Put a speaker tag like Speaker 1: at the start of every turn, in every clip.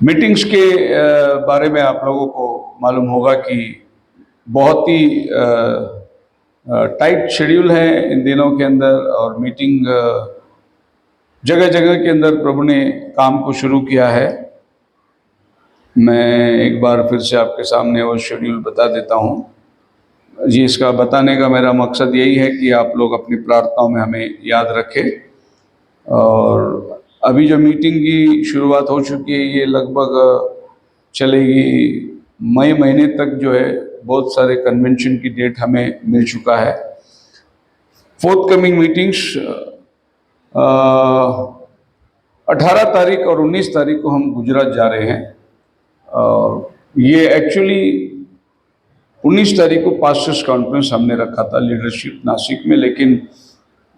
Speaker 1: Meetings के बारे में आप लोगों को मालूम होगा कि बहुत ही टाइट शेड्यूल है इन दिनों के अंदर, और मीटिंग जगह जगह के अंदर प्रभु ने काम को शुरू किया है। मैं एक बार फिर से आपके सामने वो शेड्यूल बता देता हूँ जी। इसका बताने का मेरा मकसद यही है कि आप लोग अपनी प्रार्थनाओं में हमें याद रखें। और अभी जो मीटिंग की शुरुआत हो चुकी है, ये लगभग चलेगी मई महीने तक जो है। बहुत सारे कन्वेंशन की डेट हमें मिल चुका है। फोर्थ कमिंग मीटिंग्स 18 तारीख और 19 तारीख को हम गुजरात जा रहे हैं। ये एक्चुअली 19 तारीख को पास्टर्स कॉन्फ्रेंस हमने रखा था लीडरशिप नासिक में, लेकिन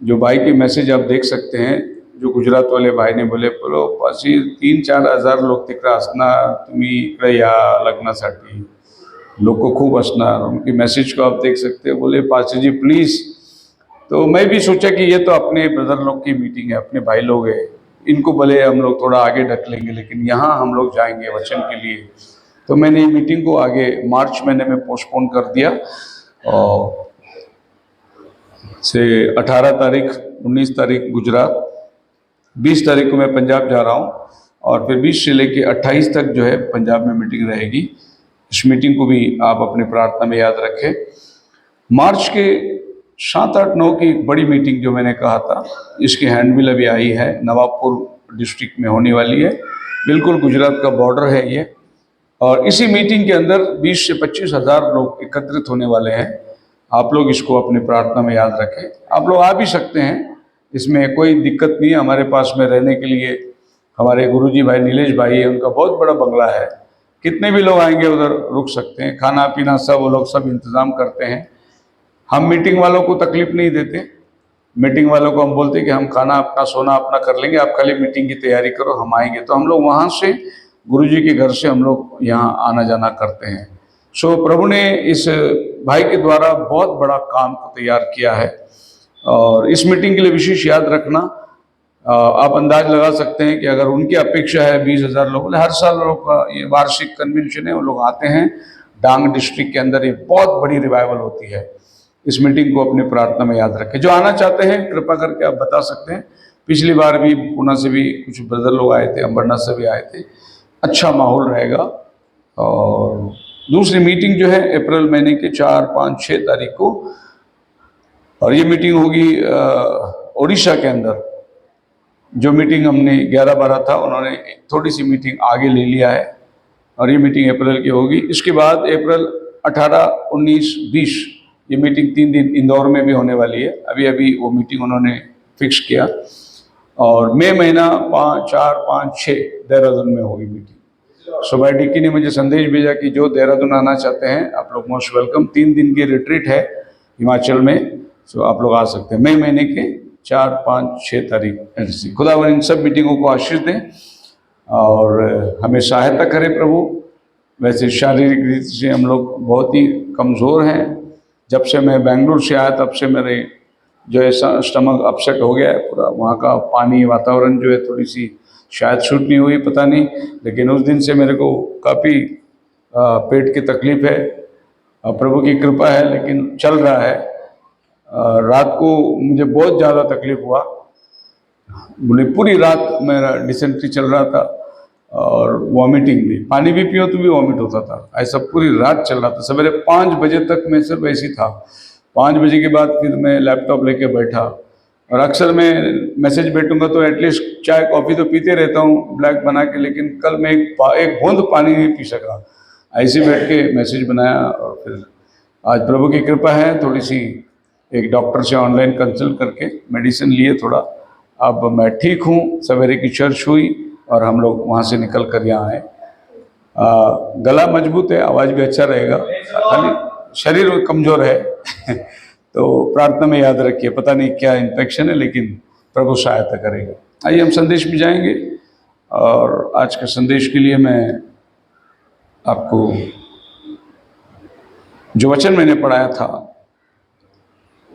Speaker 1: जो भाई के मैसेज आप देख सकते हैं, जो गुजरात वाले भाई ने बोले पाशी 3-4 हजार लोक तिकडे असणार, तुम्ही इकडे या लग्नासाठी, लोग को खूब असणार। उनकी मैसेज को आप देख सकते हैं। बोले पाशी जी प्लीज़। तो मैं भी सोचा कि ये तो अपने ब्रदर लोग की मीटिंग है, अपने भाई लोग हैं, इनको भले हम लोग थोड़ा आगे ढक लेंगे, लेकिन यहाँ हम लोग जाएंगे वचन के लिए। तो मैंने मीटिंग को आगे मार्च महीने में पोस्टपोन कर दिया और से 18 तारीख 19 तारीख गुजरात, 20 तारीख को मैं पंजाब जा रहा हूँ, और फिर 20 से लेके 28 तक जो है पंजाब में मीटिंग रहेगी। इस मीटिंग को भी आप अपनी प्रार्थना में याद रखें। मार्च के 7, 8, 9 की बड़ी मीटिंग जो मैंने कहा था, इसकी हैंडबिल अभी आई है, नवाबपुर डिस्ट्रिक्ट में होने वाली है। बिल्कुल गुजरात का बॉर्डर है ये। और इसी मीटिंग के अंदर 20 से 25 हजार लोग एकत्रित होने वाले हैं। आप लोग इसको अपनी प्रार्थना में याद रखें। आप लोग आ भी सकते हैं, इसमें कोई दिक्कत नहीं है। हमारे पास में रहने के लिए हमारे गुरुजी भाई नीलेश भाई है, उनका बहुत बड़ा बंगला है। कितने भी लोग आएंगे उधर रुक सकते हैं, खाना पीना सब वो लोग सब इंतज़ाम करते हैं। हम मीटिंग वालों को तकलीफ नहीं देते। मीटिंग वालों को हम बोलते हैं कि हम खाना अपना सोना अपना कर लेंगे, आप खाली मीटिंग की तैयारी करो, हम आएंगे। तो हम लोग वहाँ से गुरुजी के घर से हम लोग यहाँ आना जाना करते हैं। सो प्रभु ने इस भाई के द्वारा बहुत बड़ा काम को तैयार किया है। और इस मीटिंग के लिए विशेष याद रखना, आप अंदाज लगा सकते हैं कि अगर उनकी अपेक्षा है 20,000 लोग, हर साल लोग का ये वार्षिक कन्वेंशन है, वो लोग आते हैं। डांग डिस्ट्रिक्ट के अंदर ये बहुत बड़ी रिवाइवल होती है। इस मीटिंग को अपने प्रार्थना में याद रखें। जो आना चाहते हैं कृपा करके आप बता सकते हैं। पिछली बार भी पुणे से भी कुछ ब्रदर लोग आए थे, अम्बरनाथ से भी आए थे। अच्छा माहौल रहेगा। और दूसरी मीटिंग जो है अप्रैल महीने के 4, 5, 6 तारीख को, और ये मीटिंग होगी उड़ीसा के अंदर। जो मीटिंग हमने 11-12 था, उन्होंने थोड़ी सी मीटिंग आगे ले लिया है, और ये मीटिंग अप्रैल की होगी। इसके बाद अप्रैल 18, 19, 20 ये मीटिंग 3 दिन इंदौर में भी होने वाली है। अभी वो मीटिंग उन्होंने फिक्स किया। और मई महीना 4, 5, 6 देहरादून में होगी मीटिंग। सो भाई डिक्की ने मुझे संदेश भेजा कि जो देहरादून आना चाहते हैं आप लोग मोस्ट वेलकम। 3 दिन की रिट्रीट है हिमाचल में। सो आप लोग आ सकते हैं मई महीने के 4, 5, 6 तारीख। खुदावन इन सब मीटिंगों को आशीष दें और हमें सहायता करें प्रभु। वैसे शारीरिक रीति से हम लोग बहुत ही कमज़ोर हैं। जब से मैं बेंगलुरु से आया तब से मेरे जो है स्टमक अपसेट हो गया है पूरा। वहाँ का पानी वातावरण जो है थोड़ी सी शायद शूट नहीं हुई, पता नहीं, लेकिन उस दिन से मेरे को काफ़ी पेट की तकलीफ है। प्रभु की कृपा है, लेकिन चल रहा है। रात को मुझे बहुत ज़्यादा तकलीफ हुआ। पूरी रात मेरा डिसेंट्री चल रहा था और वॉमिटिंग भी, पानी भी पियो तो भी वॉमिट होता था। ऐसा पूरी रात चल रहा था। सवेरे 5 बजे तक मैं सिर्फ ऐसे ही था। 5 बजे के बाद फिर मैं लैपटॉप लेके बैठा, और अक्सर मैं मैसेज बैठूंगा तो एटलीस्ट चाय कॉफ़ी तो पीते रहता हूँ ब्लैक बना के, लेकिन कल मैं एक बूंद पानी नहीं पी सका। ऐसे बैठ के मैसेज बनाया। और फिर आज प्रभु की कृपा है, थोड़ी सी एक डॉक्टर से ऑनलाइन कंसल्ट करके मेडिसिन लिए थोड़ा, अब मैं ठीक हूँ। सवेरे की चर्च हुई और हम लोग वहाँ से निकल कर यहाँ आए। गला मजबूत है, आवाज़ भी अच्छा रहेगा, खाली शरीर कमज़ोर है तो प्रार्थना में याद रखिए, पता नहीं क्या इन्फेक्शन है, लेकिन प्रभु सहायता करेगा। आइए हम संदेश में जाएंगे। और आज के संदेश के लिए मैं आपको जो वचन मैंने पढ़ाया था,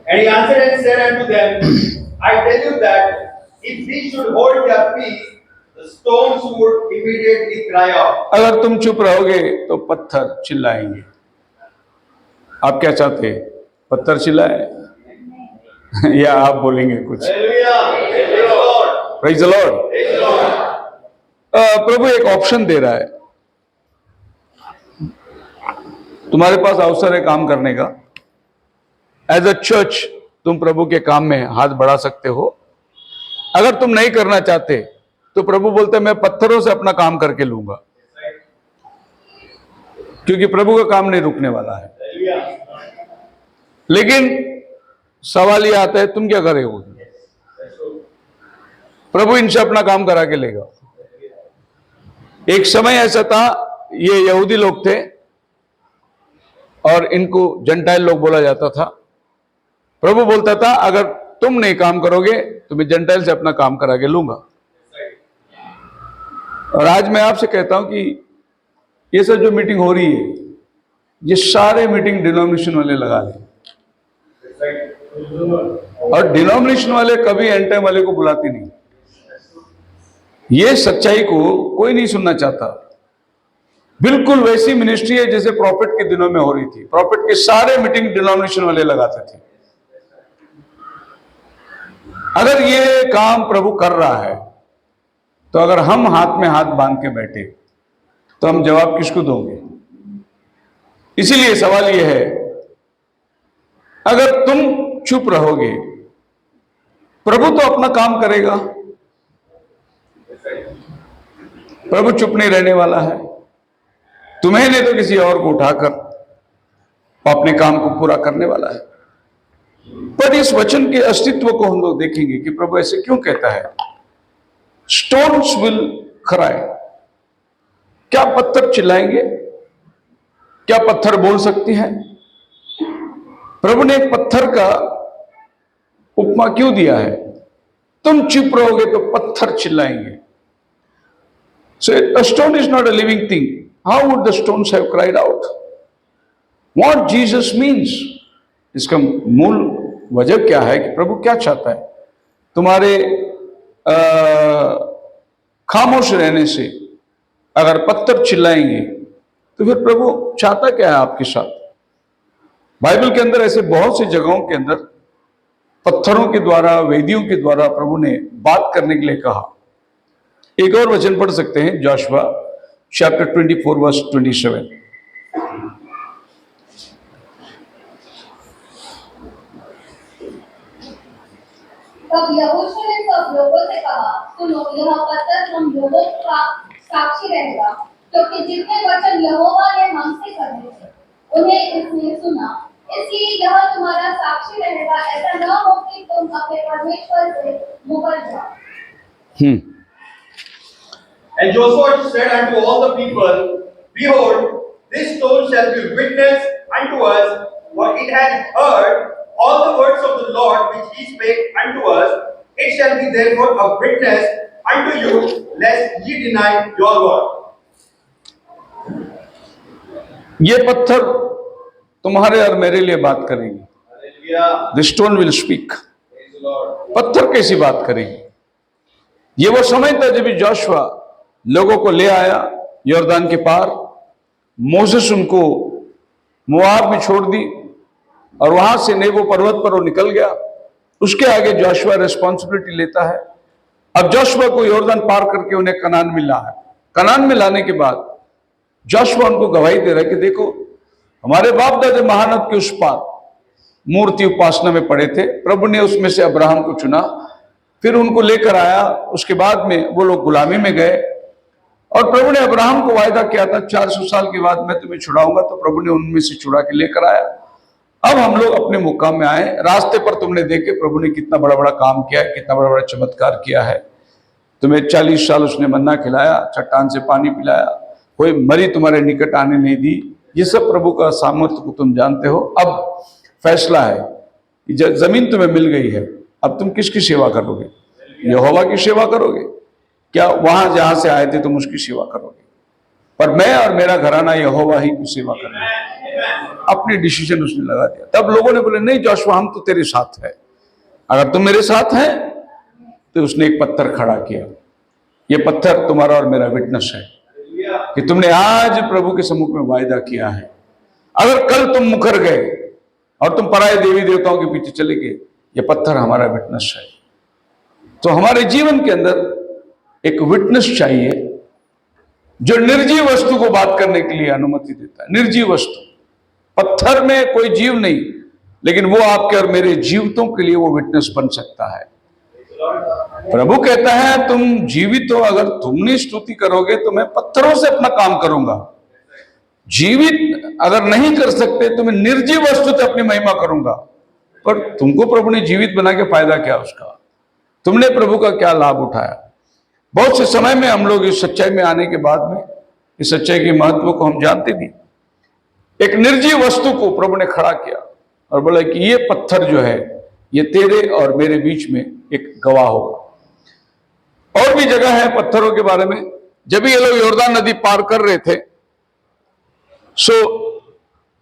Speaker 2: And he answered and said unto them, I tell you that if these should hold their peace, the stones would immediately cry out.
Speaker 1: अगर तुम चुप रहोगे तो पत्थर चिल्लाएंगे। आप क्या चाहते हैं, पत्थर चिल्लाए या आप बोलेंगे कुछ?
Speaker 2: Hallelujah. Praise the Lord.
Speaker 1: Praise the Lord.
Speaker 2: Praise the Lord.
Speaker 1: प्रभु एक ऑप्शन दे रहा है, तुम्हारे पास अवसर है काम करने का। एज अ चर्च तुम प्रभु के काम में हाथ बढ़ा सकते हो। अगर तुम नहीं करना चाहते तो प्रभु बोलते मैं पत्थरों से अपना काम करके लूंगा, क्योंकि प्रभु का काम नहीं रुकने वाला है।
Speaker 2: Hallelujah.
Speaker 1: लेकिन सवाल ये आता है, तुम क्या करोगे? प्रभु इनसे अपना काम करा के लेगा। एक समय ऐसा था, ये यहूदी लोग थे और इनको जंटाइल लोग बोला जाता था। प्रभु बोलता था अगर तुम नहीं काम करोगे तो मैं जंटाइल से अपना काम करा के लूंगा। और आज मैं आपसे कहता हूं कि ये सब जो मीटिंग हो रही है, ये सारे मीटिंग डिनोमिनेशन वाले लगा रहे हैं। और डिनोमिनेशन वाले कभी एंड टाइम वाले को बुलाते नहीं। ये सच्चाई को कोई नहीं सुनना चाहता। बिल्कुल वैसी मिनिस्ट्री है जैसे प्रॉफिट के दिनों में हो रही थी। प्रॉफिट के सारे मीटिंग डिनोमिनेशन वाले लगाते थे। अगर ये काम प्रभु कर रहा है तो अगर हम हाथ में हाथ बांध के बैठे तो हम जवाब किसको दोगे? इसीलिए सवाल यह है, अगर तुम चुप रहोगे प्रभु तो अपना काम करेगा। प्रभु चुप नहीं रहने वाला है। तुम्हें नहीं तो किसी और को उठाकर अपने काम को पूरा करने वाला है। पर इस वचन के अस्तित्व को हम लोग देखेंगे कि प्रभु ऐसे क्यों कहता है। Stones will cry. क्या पत्थर चिल्लाएंगे? क्या पत्थर बोल सकती है? प्रभु ने एक पत्थर का उपमा क्यों दिया है? तुम चुप रहोगे तो पत्थर चिल्लाएंगे। So a stone is not a living thing. How would the stones have cried out? What Jesus means? इसका मूल वजह क्या है कि प्रभु क्या चाहता है? तुम्हारे खामोश रहने से अगर पत्थर चिल्लाएंगे तो फिर प्रभु चाहता क्या है आपके साथ? बाइबल के अंदर ऐसे बहुत सी जगहों के अंदर पत्थरों के द्वारा, वेदियों के द्वारा प्रभु ने बात करने के लिए कहा। एक और वचन पढ़ सकते हैं, जोशुआ चैप्टर 24 वर्स 27।
Speaker 3: तब यहोशू ने सब लोगों से कहा, सुनो, यह पत्थर हम लोगों का साक्षी रहेगा, क्योंकि जितने वचन यहोवा ने हमसे कहे थे उन्हें इसने सुना। इसलिए यह तुम्हारा साक्षी रहेगा। ऐसा न हो कि तुम अपने परमेश्वर से मुकर जाओ।
Speaker 2: And Joshua said unto all the people, behold, this stone shall be witness unto us what it hath heard all the words of the Lord which he spake unto us. It shall be therefore a witness unto you, lest ye deny your God.
Speaker 1: ये पत्थर तुम्हारे और मेरे लिए बात करेंगे।
Speaker 2: Hallelujah.
Speaker 1: The stone will speak.
Speaker 2: Praise the Lord.
Speaker 1: पत्थर कैसी बात करेगी? ये वो समय था जब जोशुआ लोगों को ले आया यॉर्दान के पार। मोसेस उनको मोआब में छोड़ दी और वहां से नेबो पर्वत पर वो निकल गया। उसके आगे जोशुआ रिस्पॉन्सिबिलिटी लेता है। अब जोशुआ को यॉर्दान पार करके उन्हें कनान मिला है। कनान में लाने के बाद जोशुआ उनको गवाही दे रहा है कि देखो, हमारे बाप दादे महानद के उस पार मूर्ति उपासना में पड़े थे। प्रभु ने उसमें से अब्राहम को चुना, फिर उनको लेकर आया। उसके बाद में वो लोग गुलामी में गए और प्रभु ने अब्राहम को वायदा किया था 400 साल के बाद मैं तुम्हें छुड़ाऊंगा। तो प्रभु ने उनमें से छुड़ा के लेकर आया। अब हम लोग अपने मुकाम में आए। रास्ते पर तुमने देखे प्रभु ने कितना बड़ा बड़ा काम किया है, कितना बड़ा बड़ा चमत्कार किया है। तुम्हें 40 साल उसने मन्ना खिलाया, चट्टान से पानी पिलाया, कोई मरी तुम्हारे निकट आने नहीं दी। ये सब प्रभु का सामर्थ्य को तुम जानते हो। अब फैसला है कि जमीन तुम्हें मिल गई है, अब तुम किसकी सेवा करोगे? यहोवा की सेवा करोगे? क्या वहां जहां से आए थे तुम उसकी सेवा करोगे? पर मैं और मेरा घराना यहोवा ही की सेवा करेंगे। अपनी डिसीजन उसने लगा दिया। तब लोगों ने बोले नहीं जोशुआ, हम तो तेरे साथ है। अगर तुम मेरे साथ हैं तो उसने एक पत्थर खड़ा किया। ये पत्थर तुम्हारा और मेरा विटनेस है कि तुमने आज प्रभु के सम्मुख में वायदा किया है। अगर कल तुम मुकर गए और तुम पराये देवी देवताओं के पीछे चले गए, ये पत्थर हमारा विटनेस है। तो हमारे जीवन के अंदर एक विटनेस चाहिए जो निर्जीव वस्तु को बात करने के लिए अनुमति देता है। निर्जीव वस्तु, पत्थर में कोई जीव नहीं, लेकिन वो आपके और मेरे जीवितों के लिए वो विटनेस बन सकता है। प्रभु कहता है तुम जीवित हो, अगर तुमने स्तुति करोगे तो मैं पत्थरों से अपना काम करूंगा। जीवित अगर नहीं कर सकते तो मैं निर्जीव वस्तु से अपनी महिमा करूंगा। पर तुमको प्रभु ने जीवित बना के फायदा क्या उसका? तुमने प्रभु का क्या लाभ उठाया? बहुत से समय में हम लोग इस सच्चाई में आने के बाद में इस सच्चाई के महत्व को हम जानते भी। एक निर्जीव वस्तु को प्रभु ने खड़ा किया और बोला कि ये पत्थर जो है ये तेरे और मेरे बीच में एक गवाह होगा। और भी जगह है पत्थरों के बारे में। जब ये लोग यॉर्दान नदी पार कर रहे थे, सो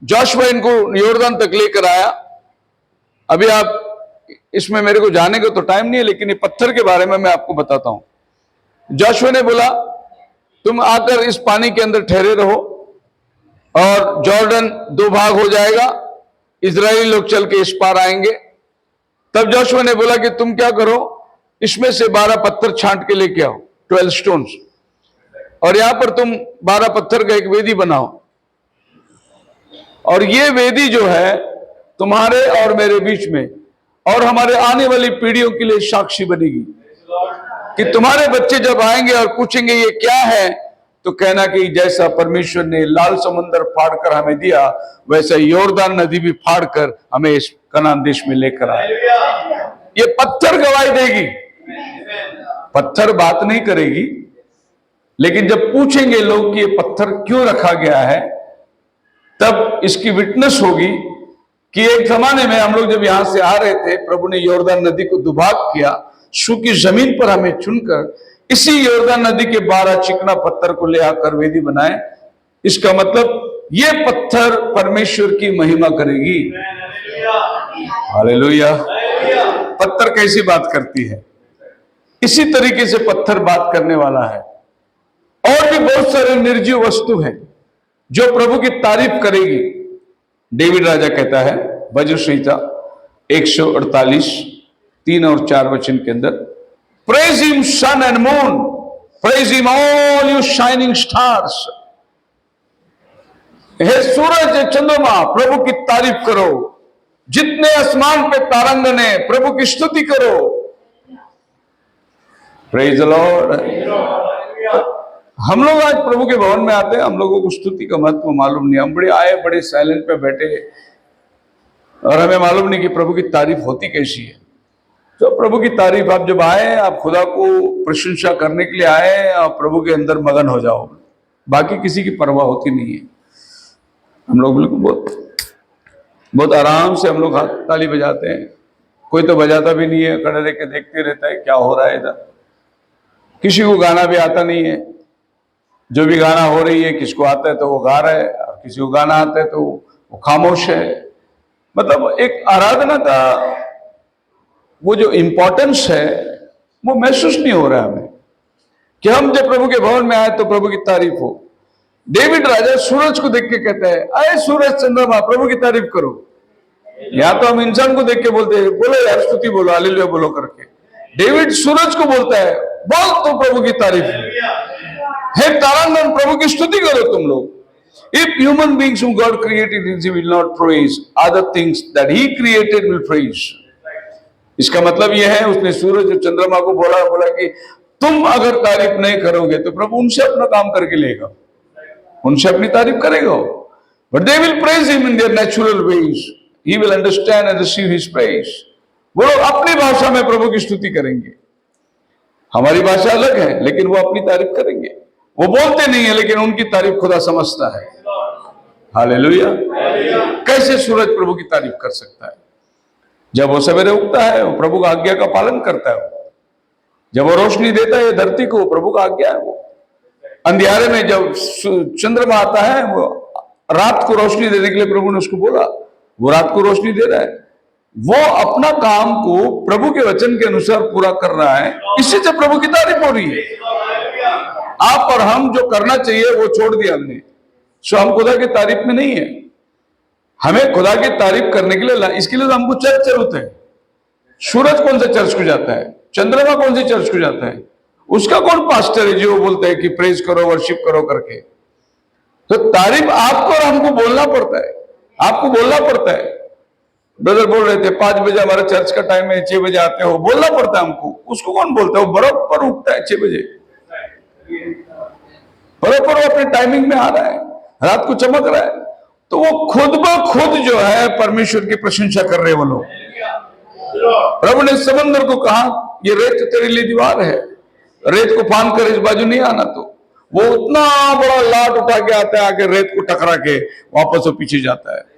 Speaker 1: जोशुआ इनको यॉर्दान तक लेकर आया। अभी आप इसमें मेरे को जाने का तो टाइम नहीं है, लेकिन ये पत्थर के बारे में मैं आपको बताता हूं। जोशुआ ने बोला तुम आकर इस पानी के अंदर ठहरे रहो और जॉर्डन 2 भाग हो जाएगा, इजरायली लोग चल के इस पार आएंगे। तब जोशुआ ने बोला कि तुम क्या करो, इसमें से 12 पत्थर छांट के लेके आओ, 12 स्टोन्स, और यहां पर तुम 12 पत्थर का एक वेदी बनाओ, और ये वेदी जो है तुम्हारे और मेरे बीच में और हमारे आने वाली पीढ़ियों के लिए साक्षी बनेगी कि तुम्हारे बच्चे जब आएंगे और पूछेंगे ये क्या है, तो कहना कि जैसा परमेश्वर ने लाल समुद्र फाड़कर हमें दिया, वैसा यॉर्दान नदी भी फाड़कर हमें इस कनान देश में लेकर आए। ये पत्थर गवाही देगी, पत्थर बात नहीं करेगी, लेकिन जब पूछेंगे लोग कि ये पत्थर क्यों रखा गया है, तब इसकी विटनेस होगी कि एक जमाने में हम लोग जब यहां से आ रहे थे, प्रभु ने यॉर्दान नदी को दुभाग किया, सूखी जमीन पर हमें चुनकर इसी यॉर्दान नदी के 12 चिकना पत्थर को ले आकर वेदी बनाए। इसका मतलब ये पत्थर परमेश्वर की महिमा करेगी। हालेलुया। पत्थर कैसी बात करती है, इसी तरीके से पत्थर बात करने वाला है। और भी बहुत सारे निर्जीव वस्तु हैं जो प्रभु की तारीफ करेगी। डेविड राजा कहता है भजन संहिता 148 3 और 4 वचन के अंदर, praise him sun and moon, praise him all you shining stars. हे सूरज चंद्रमा, प्रभु की तारीफ करो। जितने आसमान पे तारंगन है, प्रभु की स्तुति करो। Praise the Lord. हम लोग आज प्रभु के भवन में आते हैं, हम लोगों को स्तुति का महत्व मालूम नहीं। हम बड़े साइलेंट पे बैठे और हमें मालूम नहीं कि प्रभु की तारीफ होती कैसी है। तो प्रभु की तारीफ, आप जब आए, आप खुदा को प्रशंसा करने के लिए आए और प्रभु के अंदर मगन हो जाओ, बाकी किसी की परवाह होती नहीं है। हम लोग बहुत आराम से हम लोग हाथ ताली बजाते हैं। कोई तो बजाता भी नहीं है, खड़े रह के देखते रहता है क्या हो रहा है इधर। किसी को गाना भी आता नहीं है। जो भी गाना हो रही है, किसको आता है तो वो गा रहा है, और किसी को गाना आता है तो वो खामोश है। मतलब एक आराधना का वो जो इंपॉर्टेंस है वो महसूस नहीं हो रहा है हमें कि हम जब प्रभु के भवन में आए तो प्रभु की तारीफ हो। डेविड राजा सूरज को देख के कहता है, अरे सूरज चंद्रमा, प्रभु की तारीफ करो। या तो हम इंसान को देख के बोलते हैं, बोलो यार स्तुति बोलो, हालेलुया बोलो करके। डेविड सूरज को बोलता है, बोल तो प्रभु की तारीफ। हे तारांगण, प्रभु की स्तुति करो तुम लोग। If human beings whom God created he will not praise, other things that he created will praise. इसका मतलब यह है, उसने सूरज और चंद्रमा को बोला कि तुम अगर तारीफ नहीं करोगे तो प्रभु उनसे अपना काम करके लेगा, उनसे अपनी तारीफ करेगा। But they will praise him in their natural ways. He will understand and receive his praise. वो लोग अपनी भाषा में प्रभु की स्तुति करेंगे। हमारी भाषा अलग है, लेकिन वो अपनी तारीफ करेंगे। वो बोलते नहीं है, लेकिन उनकी तारीफ खुदा समझता है। हालेलुया। कैसे सूरज प्रभु की तारीफ कर सकता है? जब वो सवेरे उगता है, वो प्रभु का आज्ञा का पालन करता है। जब वो रोशनी देता है धरती को, प्रभु का आज्ञा है। वो अंधियारे में जब चंद्रमा आता है, वो रात को रोशनी देने के लिए प्रभु ने उसको बोला, वो रात को रोशनी दे रहा है। वो अपना काम को प्रभु के वचन के अनुसार पूरा कर रहा है। इससे जब प्रभु की तारीफ हो रही है, आप और हम जो करना चाहिए वो छोड़ दिया हमने। सो हम खुदा की तारीफ में नहीं है। हमें खुदा की तारीफ करने के लिए, इसके लिए तो हमको चर्च जरूरत है। सूरज कौन से चर्च को जाता है? चंद्रमा कौन से चर्च को जाता है? उसका कौन पास्टर है जो बोलता है कि प्रेज करो, वर्शिप करो करके? तो तारीफ आपको और हमको बोलना पड़ता है। आपको बोलना पड़ता है। ब्रदर बोल रहे थे 5 बजे हमारा चर्च का टाइम है, 6 बजे आते हो, बोलना पड़ता है हमको। उसको कौन बोलता है? वो बराबर उठता है 6 बजे, बराबर वो अपने टाइमिंग में आ रहा है, रात को चमक रहा है। तो वो खुद ब खुद जो है परमेश्वर की प्रशंसा कर रहे हैं वो लोग। प्रभु ने समंदर को कहा ये रेत तेरे लिए दीवार है, रेत को फांद कर इस बाजू नहीं आना। तो वो उतना बड़ा लाट उठा के आता है, आके रेत को टकरा के वापस वो पीछे जाता है।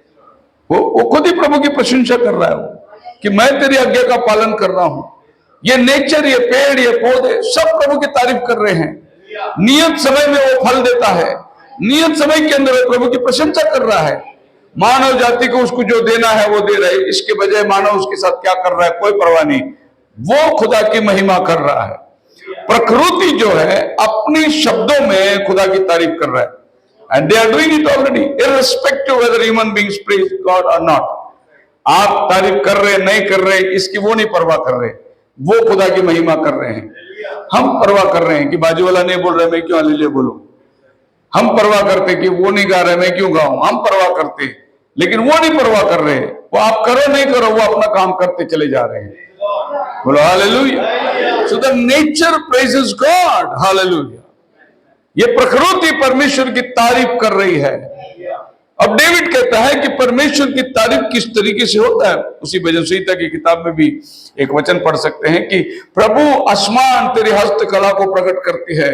Speaker 1: वो खुद ही प्रभु की प्रशंसा कर रहा है वो, कि मैं तेरी आज्ञा का पालन कर रहा हूं। ये नेचर, ये पेड़, ये पौधे सब प्रभु की तारीफ कर रहे हैं। नियत समय में वो फल देता है, नियत समय के अंदर वो प्रभु की प्रशंसा कर रहा है। मानव जाति को उसको जो देना है वो दे रहे, इसके बजाय मानव उसके साथ क्या कर रहा है कोई परवाह नहीं। वो खुदा की महिमा कर रहा है। प्रकृति जो है अपनी शब्दों में खुदा की तारीफ कर रहा है। And they are doing it already, irrespective whether human beings praise God or not. आप तारीफ कर रहे नहीं कर रहे इसकी वो नहीं परवाह कर रहे, वो खुदा की महिमा कर रहे हैं। हम परवाह कर रहे हैं कि बाजू वाला नहीं बोल रहे मैं क्यों हालेलुया बोलूं। हम परवाह करते कि वो नहीं गा रहे मैं क्यों गाऊं। हम परवाह करते, लेकिन वो नहीं परवाह कर रहे। वो आप करो नहीं करो, वो अपना काम करते चले जा रहे हैं। बोलो hallelujah. So the nature praises God, hallelujah. ये प्रकृति परमेश्वर की तारीफ कर रही है। अब डेविड कहता है कि परमेश्वर की तारीफ किस तरीके से होता है। उसी भजन संहिता की किताब में भी एक वचन पढ़ सकते हैं कि प्रभु आसमान तेरी हस्तकला को प्रकट करती है,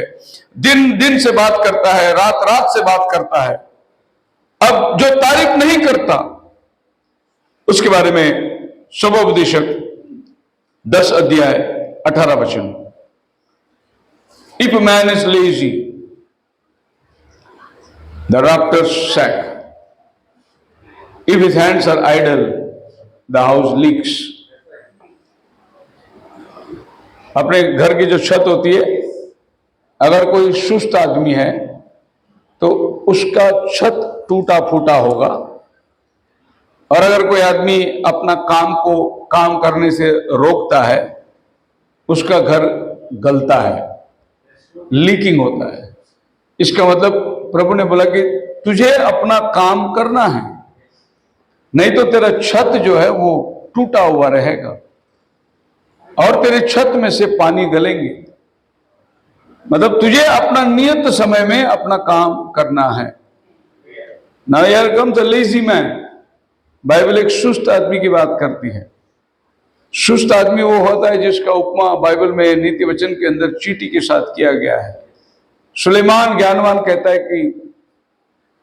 Speaker 1: दिन दिन से बात करता है, रात रात से बात करता है। अब जो तारीफ नहीं करता उसके बारे में शुभोपदेशक 10 अध्याय 18 वचन, if man is lazy the raptor's sack, if his hands are idle the house leaks। अपने घर की जो छत होती है, अगर कोई सुस्त आदमी है तो उसका छत टूटा फूटा होगा, और अगर कोई आदमी अपना काम करने से रोकता है उसका घर गलता है, लीकिंग होता है। इसका मतलब प्रभु ने बोला कि तुझे अपना काम करना है, नहीं तो तेरा छत जो है वो टूटा हुआ रहेगा और तेरे छत में से पानी गलेंगे। मतलब तुझे अपना नियत समय में अपना काम करना है। ना यार कम तो लेजी मैन, बाइबल एक सुस्त आदमी की बात करती है। सुस्त आदमी वो होता है जिसका उपमा बाइबल में नीति वचन के अंदर चींटी के साथ किया गया है। सुलेमान ज्ञानवान कहता है कि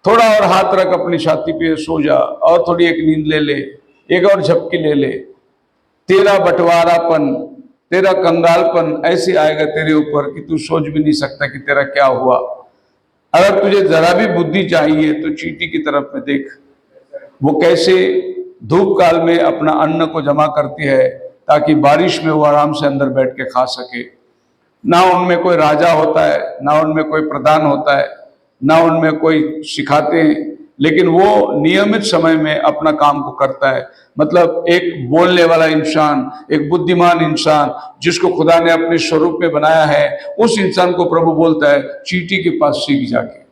Speaker 1: थोड़ा और हाथ रख अपनी छाती पे, सो जा, और थोड़ी एक नींद ले ले, एक और झपकी ले ले। तेरा बंटवारापन, तेरा कंगालपन ऐसे आएगा तेरे ऊपर कि तू सोच भी नहीं सकता कि तेरा क्या हुआ। अगर तुझे जरा भी बुद्धि चाहिए तो चींटी की तरफ में देख, वो कैसे धूप काल में अपना अन्न को जमा करती है ताकि बारिश में वो आराम से अंदर बैठ के खा सके। ना उनमें कोई राजा होता है, ना उनमें कोई प्रधान होता है, ना उनमें कोई सिखाते हैं, लेकिन वो नियमित समय में अपना काम को करता है। मतलब एक बोलने वाला इंसान, एक बुद्धिमान इंसान जिसको खुदा ने अपने स्वरूप में बनाया है, उस इंसान को प्रभु बोलता है चींटी के पास सीख जाके।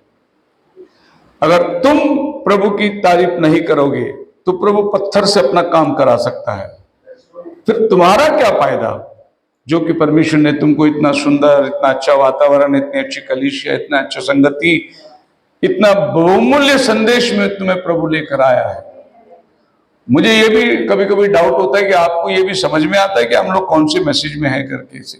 Speaker 1: अगर तुम प्रभु की तारीफ नहीं करोगे तो प्रभु पत्थर से अपना काम करा सकता है। फिर तुम्हारा क्या फायदा जो कि परमेश्वर ने तुमको इतना सुंदर, इतना अच्छा वातावरण, इतनी अच्छी कलीसिया, इतना अच्छा संगति, इतना बहुमूल्य संदेश में तुम्हें प्रभु लेकर आया है। मुझे ये भी कभी कभी डाउट होता है कि आपको ये भी समझ में आता है कि हम लोग कौन से मैसेज में हैं करके से।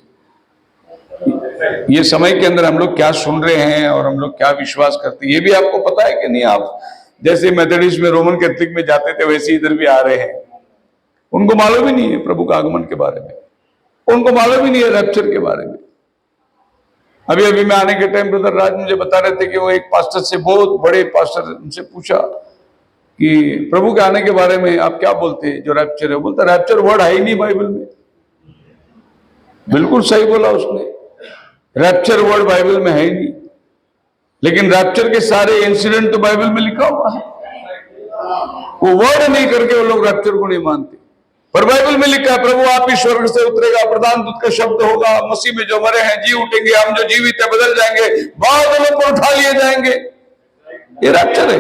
Speaker 1: ये समय के अंदर हम लोग क्या सुन रहे हैं और हम लोग क्या विश्वास करते हैं, ये भी आपको पता है कि नहीं। आप जैसे मेथोडिस्ट में, रोमन कैथोलिक में जाते थे वैसे इधर भी आ रहे हैं। उनको मालूम ही नहीं है प्रभु का आगमन के बारे में, उनको मालूम ही नहीं है रैप्चर के बारे में। अभी अभी मैं आने के टाइम ब्रदर राज मुझे बता रहे थे कि वो एक पास्टर से, बहुत बड़े पास्टर, उनसे पूछा कि प्रभु के आने के बारे में आप क्या बोलते हैं जो रैप्चर है। बोलता रैप्चर वर्ड है ही नहीं बाइबल में। बिल्कुल सही बोला उसने। रैप्चर वर्ड बाइबल में है ही नहीं, लेकिन रैप्चर के सारे इंसिडेंट तो बाइबल में लिखा हुआ है। वो वर्ड नहीं करके वो लोग रैप्चर को नहीं मानते, पर बाइबल में लिखा है प्रभु आप ही स्वर्ग से उतरेगा, प्रधान दूत का शब्द होगा, मसीह में जो मरे हैं जी उठेंगे, हम जो जीवित है बदल जाएंगे, बादलों पर उठा लिए जाएंगे। ये रैप्चर है,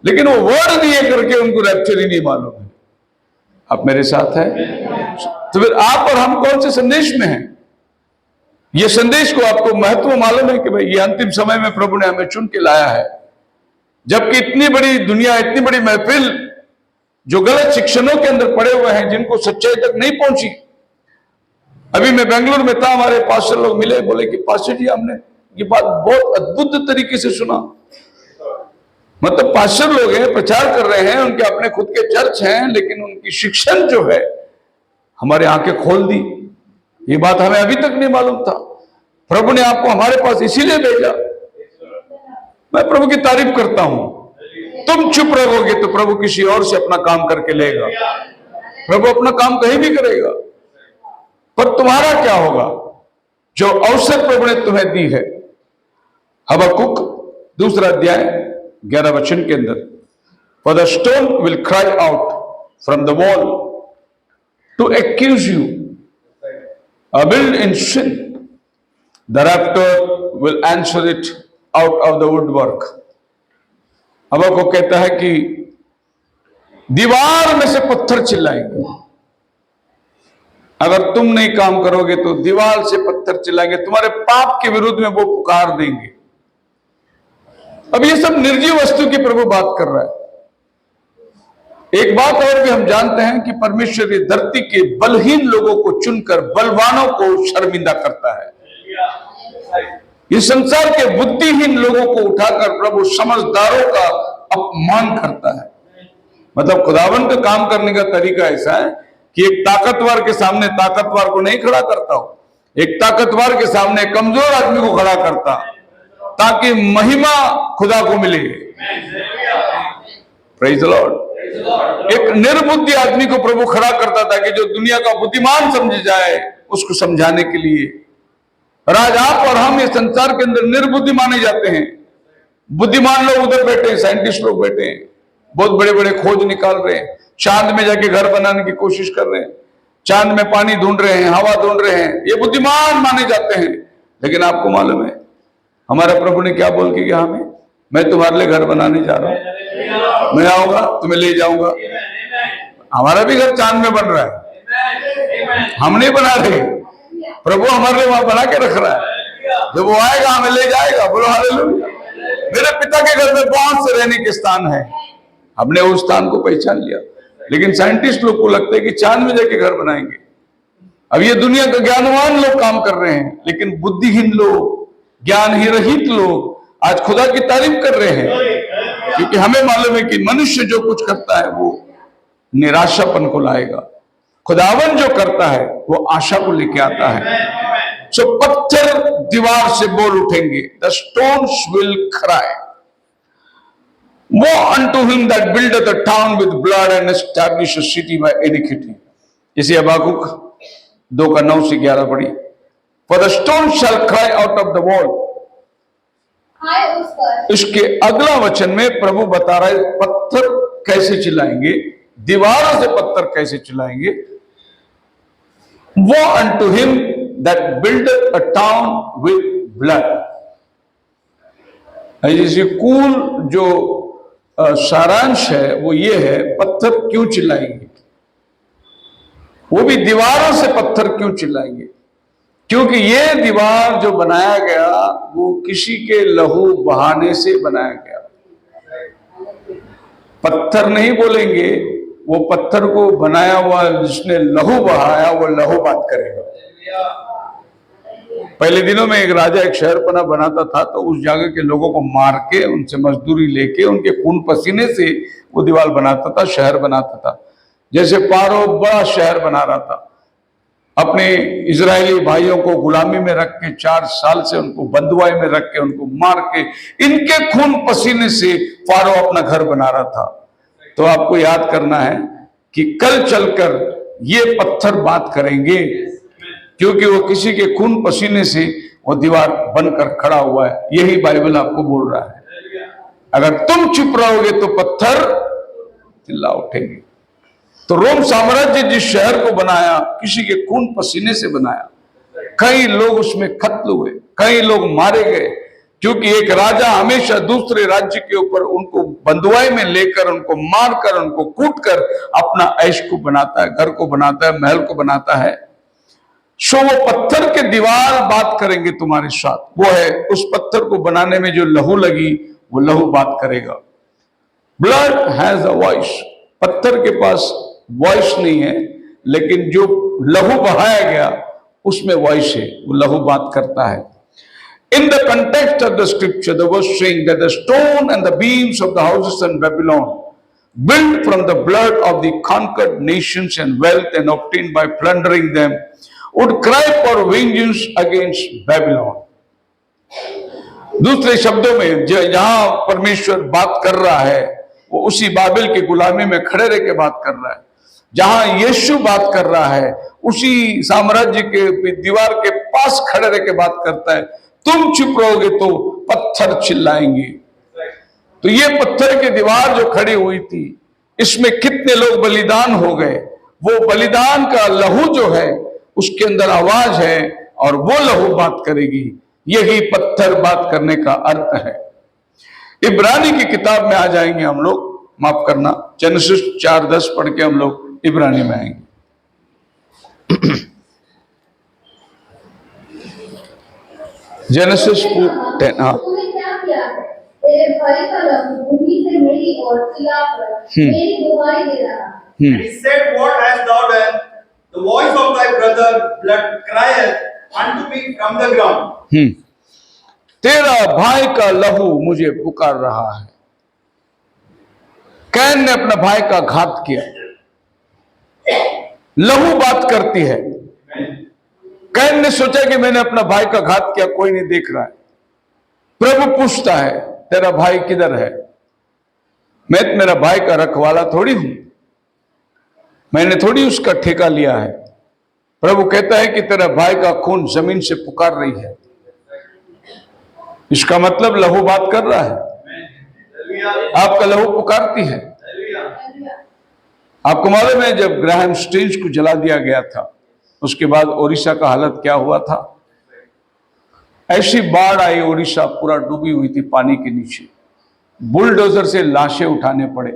Speaker 1: लेकिन वो वर्ड नहीं है करके उनको रैप्चर ही नहीं मालूम है। आप मेरे साथ हैं? तो फिर आप और हम कौन से संदेश में हैं? ये संदेश को आपको महत्व मालूम है कि भाई ये अंतिम समय में प्रभु ने हमें चुन के लाया है, जबकि इतनी बड़ी दुनिया, इतनी बड़ी महफिल जो गलत शिक्षणों के अंदर पड़े हुए हैं, जिनको सच्चाई तक नहीं पहुंची। अभी मैं बेंगलुरु में था, हमारे पास्टर लोग मिले, बोले कि पास्टर जी हमने ये बात बहुत अद्भुत तरीके से सुना। मतलब पास्टर लोग हैं, प्रचार कर रहे हैं, उनके अपने खुद के चर्च हैं, लेकिन उनकी शिक्षण जो है हमारे आंखें खोल दी। ये बात हमें अभी तक नहीं मालूम था। प्रभु ने आपको हमारे पास इसीलिए भेजा। मैं प्रभु की तारीफ करता हूं। तुम चुप रहोगे तो प्रभु किसी और से अपना काम करके लेगा। प्रभु अपना काम कहीं भी करेगा, पर तुम्हारा क्या होगा? जो अवसर प्रभु ने तुम्हें दी है। हबक्कुक 2 अध्याय 11 वचन के अंदर, For the stone will cry out from the wall to accuse you, build in sin. The raptor will answer it out of the woodwork. हबक्कुक कहता है कि दीवार में से पत्थर चिल्लाएंगे। अगर तुम नहीं काम करोगे तो दीवार से पत्थर चिल्लाएंगे, तुम्हारे पाप के विरुद्ध में वो पुकार देंगे। अब ये सब निर्जीव वस्तु की प्रभु बात कर रहा है। एक बात और भी हम जानते हैं कि परमेश्वर इस धरती के बलहीन लोगों को चुनकर बलवानों को शर्मिंदा करता है। इस संसार के बुद्धिहीन लोगों को उठाकर प्रभु समझदारों का अपमान करता है। मतलब खुदावन का काम करने का तरीका ऐसा है कि एक ताकतवर के सामने ताकतवर को नहीं खड़ा करता हो, एक ताकतवर के सामने कमजोर आदमी को खड़ा करता, ताकि महिमा खुदा को मिले। Praise the Lord. एक निर्बुद्धि आदमी को प्रभु खड़ा करता था कि जो दुनिया का बुद्धिमान समझ जाए, उसको समझाने के लिए। और आज आप और हम इस संसार के अंदर निर्बुद्धि माने जाते हैं। बुद्धिमान लोग उधर बैठे हैं, साइंटिस्ट लोग बैठे हैं, बहुत बड़े बड़े खोज निकाल रहे हैं, चांद में जाके घर बनाने की कोशिश कर रहे हैं, चांद में पानी ढूंढ रहे हैं, हवा ढूंढ रहे हैं। ये बुद्धिमान माने जाते हैं। लेकिन आपको मालूम है हमारे प्रभु ने क्या बोल के कहा हमें? मैं तुम्हारे लिए घर बनाने जा रहा हूं, मैं आऊंगा तुम्हें ले जाऊंगा। हमारा भी घर चांद में बन रहा है, हम नहीं बना रहे, प्रभु हमारे लिए वहां बना के रख रहा है। जब वो आएगा हमें ले जाएगा। बोलो हालेलुया। मेरे पिता के घर में बहुत से रहने के स्थान है, हमने उस स्थान को पहचान लिया। लेकिन साइंटिस्ट लोग को लगता है कि चांद में जाके घर बनाएंगे। अब ये दुनिया का ज्ञानवान लोग काम कर रहे हैं, लेकिन बुद्धिहीन लोग, ज्ञान ही रहित लोग आज खुदा की तारीफ कर रहे हैं, क्योंकि हमें मालूम है कि मनुष्य जो कुछ करता है वो निराशापन को लाएगा। खुदावन जो करता है वो आशा को लेके आता है। सो पत्थर दीवार से बोल उठेंगे, the stones will cry. Woe unto him that buildeth a town with blood and establish a city by iniquity. इसे हबक्कुक 2:9-11 पढ़ी। For the stone shall cry out of the wall.
Speaker 3: हाय उस पर।
Speaker 1: इसके अगला वचन में प्रभु बता रहा है पत्थर कैसे चिल्लाएंगे, दीवारों से पत्थर कैसे चिल्लाएंगे। Woe unto him that buildeth a town with blood. जैसे कूल जो सारांश है वो ये है, पत्थर क्यों चिल्लाएंगे, वो भी दीवारों से पत्थर क्यों चिल्लाएंगे? क्योंकि ये दीवार जो बनाया गया वो किसी के लहू बहाने से बनाया गया। पत्थर नहीं बोलेंगे, वो पत्थर को बनाया हुआ जिसने लहू बहाया वो लहू बात करेगा। पहले दिनों में एक राजा एक शहर पना बनाता था, तो उस जगह के लोगों को मार के, उनसे मजदूरी लेके, उनके खून पसीने से वो दीवार बनाता था, शहर बनाता था। जैसे पारो बड़ा शहर बना रहा था, अपने इजरायली भाइयों को गुलामी में रख के 4 साल से उनको बंधुआई में रख के, उनको मार के, इनके खून पसीने से फारो अपना घर बना रहा था। तो आपको याद करना है कि कल चलकर ये पत्थर बात करेंगे क्योंकि वो किसी के खून पसीने से वो दीवार बनकर खड़ा हुआ है। यही बाइबल आपको बोल रहा है। अगर तुम चुप रहोगे तो पत्थर चिल्ला उठेंगे। तो रोम साम्राज्य जिस शहर को बनाया, किसी के खून पसीने से बनाया। कई लोग उसमें कत्ल हुए, कई लोग मारे गए, क्योंकि एक राजा हमेशा दूसरे राज्य के ऊपर उनको बंधुआई में लेकर, उनको मारकर, उनको कूटकर अपना ऐश को बनाता है, घर को बनाता है, महल को बनाता है। सो वो पत्थर के दीवार बात करेंगे तुम्हारे साथ। वो है, उस पत्थर को बनाने में जो लहू लगी, वो लहू बात करेगा। Blood has a voice. पत्थर के पास वॉइस नहीं है, लेकिन जो लहू बहाया गया उसमें वॉइस है, वो लहू बात करता है। In the context of the scripture, the verse saying that the stone and the beams of the houses in Babylon, built from the blood of the conquered nations and wealth and obtained by plundering them, would cry for vengeance against Babylon. दूसरे शब्दों में जहां परमेश्वर बात कर रहा है, वो उसी बाबिल की गुलामी में खड़े रह के बात कर रहा है। जहां यीशु बात कर रहा है, उसी साम्राज्य के दीवार के पास खड़े रह के बात करता है। तुम चुप रहोगे तो पत्थर चिल्लाएंगे। तो ये पत्थर की दीवार जो खड़ी हुई थी, इसमें कितने लोग बलिदान हो गए। वो बलिदान का लहू जो है, उसके अंदर आवाज है और वो लहू बात करेगी। यही पत्थर बात करने का अर्थ है। इब्रानी की किताब में आ जाएंगे हम लोग, माफ करना, जेनेसिस 4:10 पढ़ के हम लोग इब्रानी में आएंगे। जेनेसिस 10, हाँ।
Speaker 3: तूने क्या किया है? तेरे भाई का लहू भूमि से मेरी ओर चिल्लाकर मेरी दुहाई दे रहा है।
Speaker 2: And he said, What hast thou done? The voice of thy brother blood crieth unto me from the ground.
Speaker 1: तेरा भाई का लहू मुझे पुकार रहा है। कैन ने अपने भाई का घात किया। लहू बात करती है। कैन ने सोचा कि मैंने अपना भाई का घात किया, कोई नहीं देख रहा है। प्रभु पूछता है, तेरा भाई किधर है? मैं मेरा भाई का रखवाला थोड़ी हूं, मैंने थोड़ी उसका ठेका लिया है। प्रभु कहता है कि तेरा भाई का खून जमीन से पुकार रही है। इसका मतलब लहू बात कर रहा है। आपका लहू पुकारती है। आपको मालूम है, जब ग्राहम स्टीन्स को जला दिया गया था, उसके बाद ओडिशा का हालत क्या हुआ था? ऐसी बाढ़ आई, ओडिशा पूरा डूबी हुई थी पानी के नीचे। बुलडोजर से लाशें उठाने पड़े,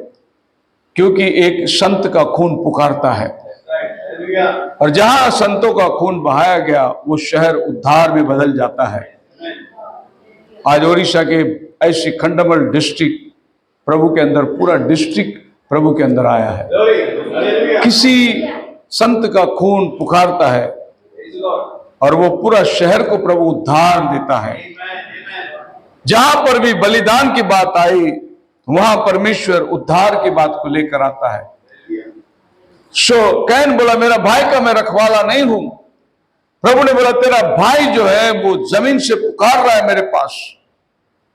Speaker 1: क्योंकि एक संत का खून पुकारता है। और जहां संतों का खून बहाया गया, वो शहर उद्धार में बदल जाता है। आज ओडिशा के ऐसी खंडमल डिस्ट्रिक्ट, प्रभु के अंदर पूरा डिस्ट्रिक्ट प्रभु के अंदर आया है। किसी संत का खून पुकारता है और वो पूरा शहर को प्रभु उद्धार देता है। जहां पर भी बलिदान की बात आई, वहां परमेश्वर उद्धार की बात को लेकर आता है। कैन बोला, मेरा भाई का मैं रखवाला नहीं हूं। प्रभु ने बोला, तेरा भाई जो है वो जमीन से पुकार रहा है मेरे पास।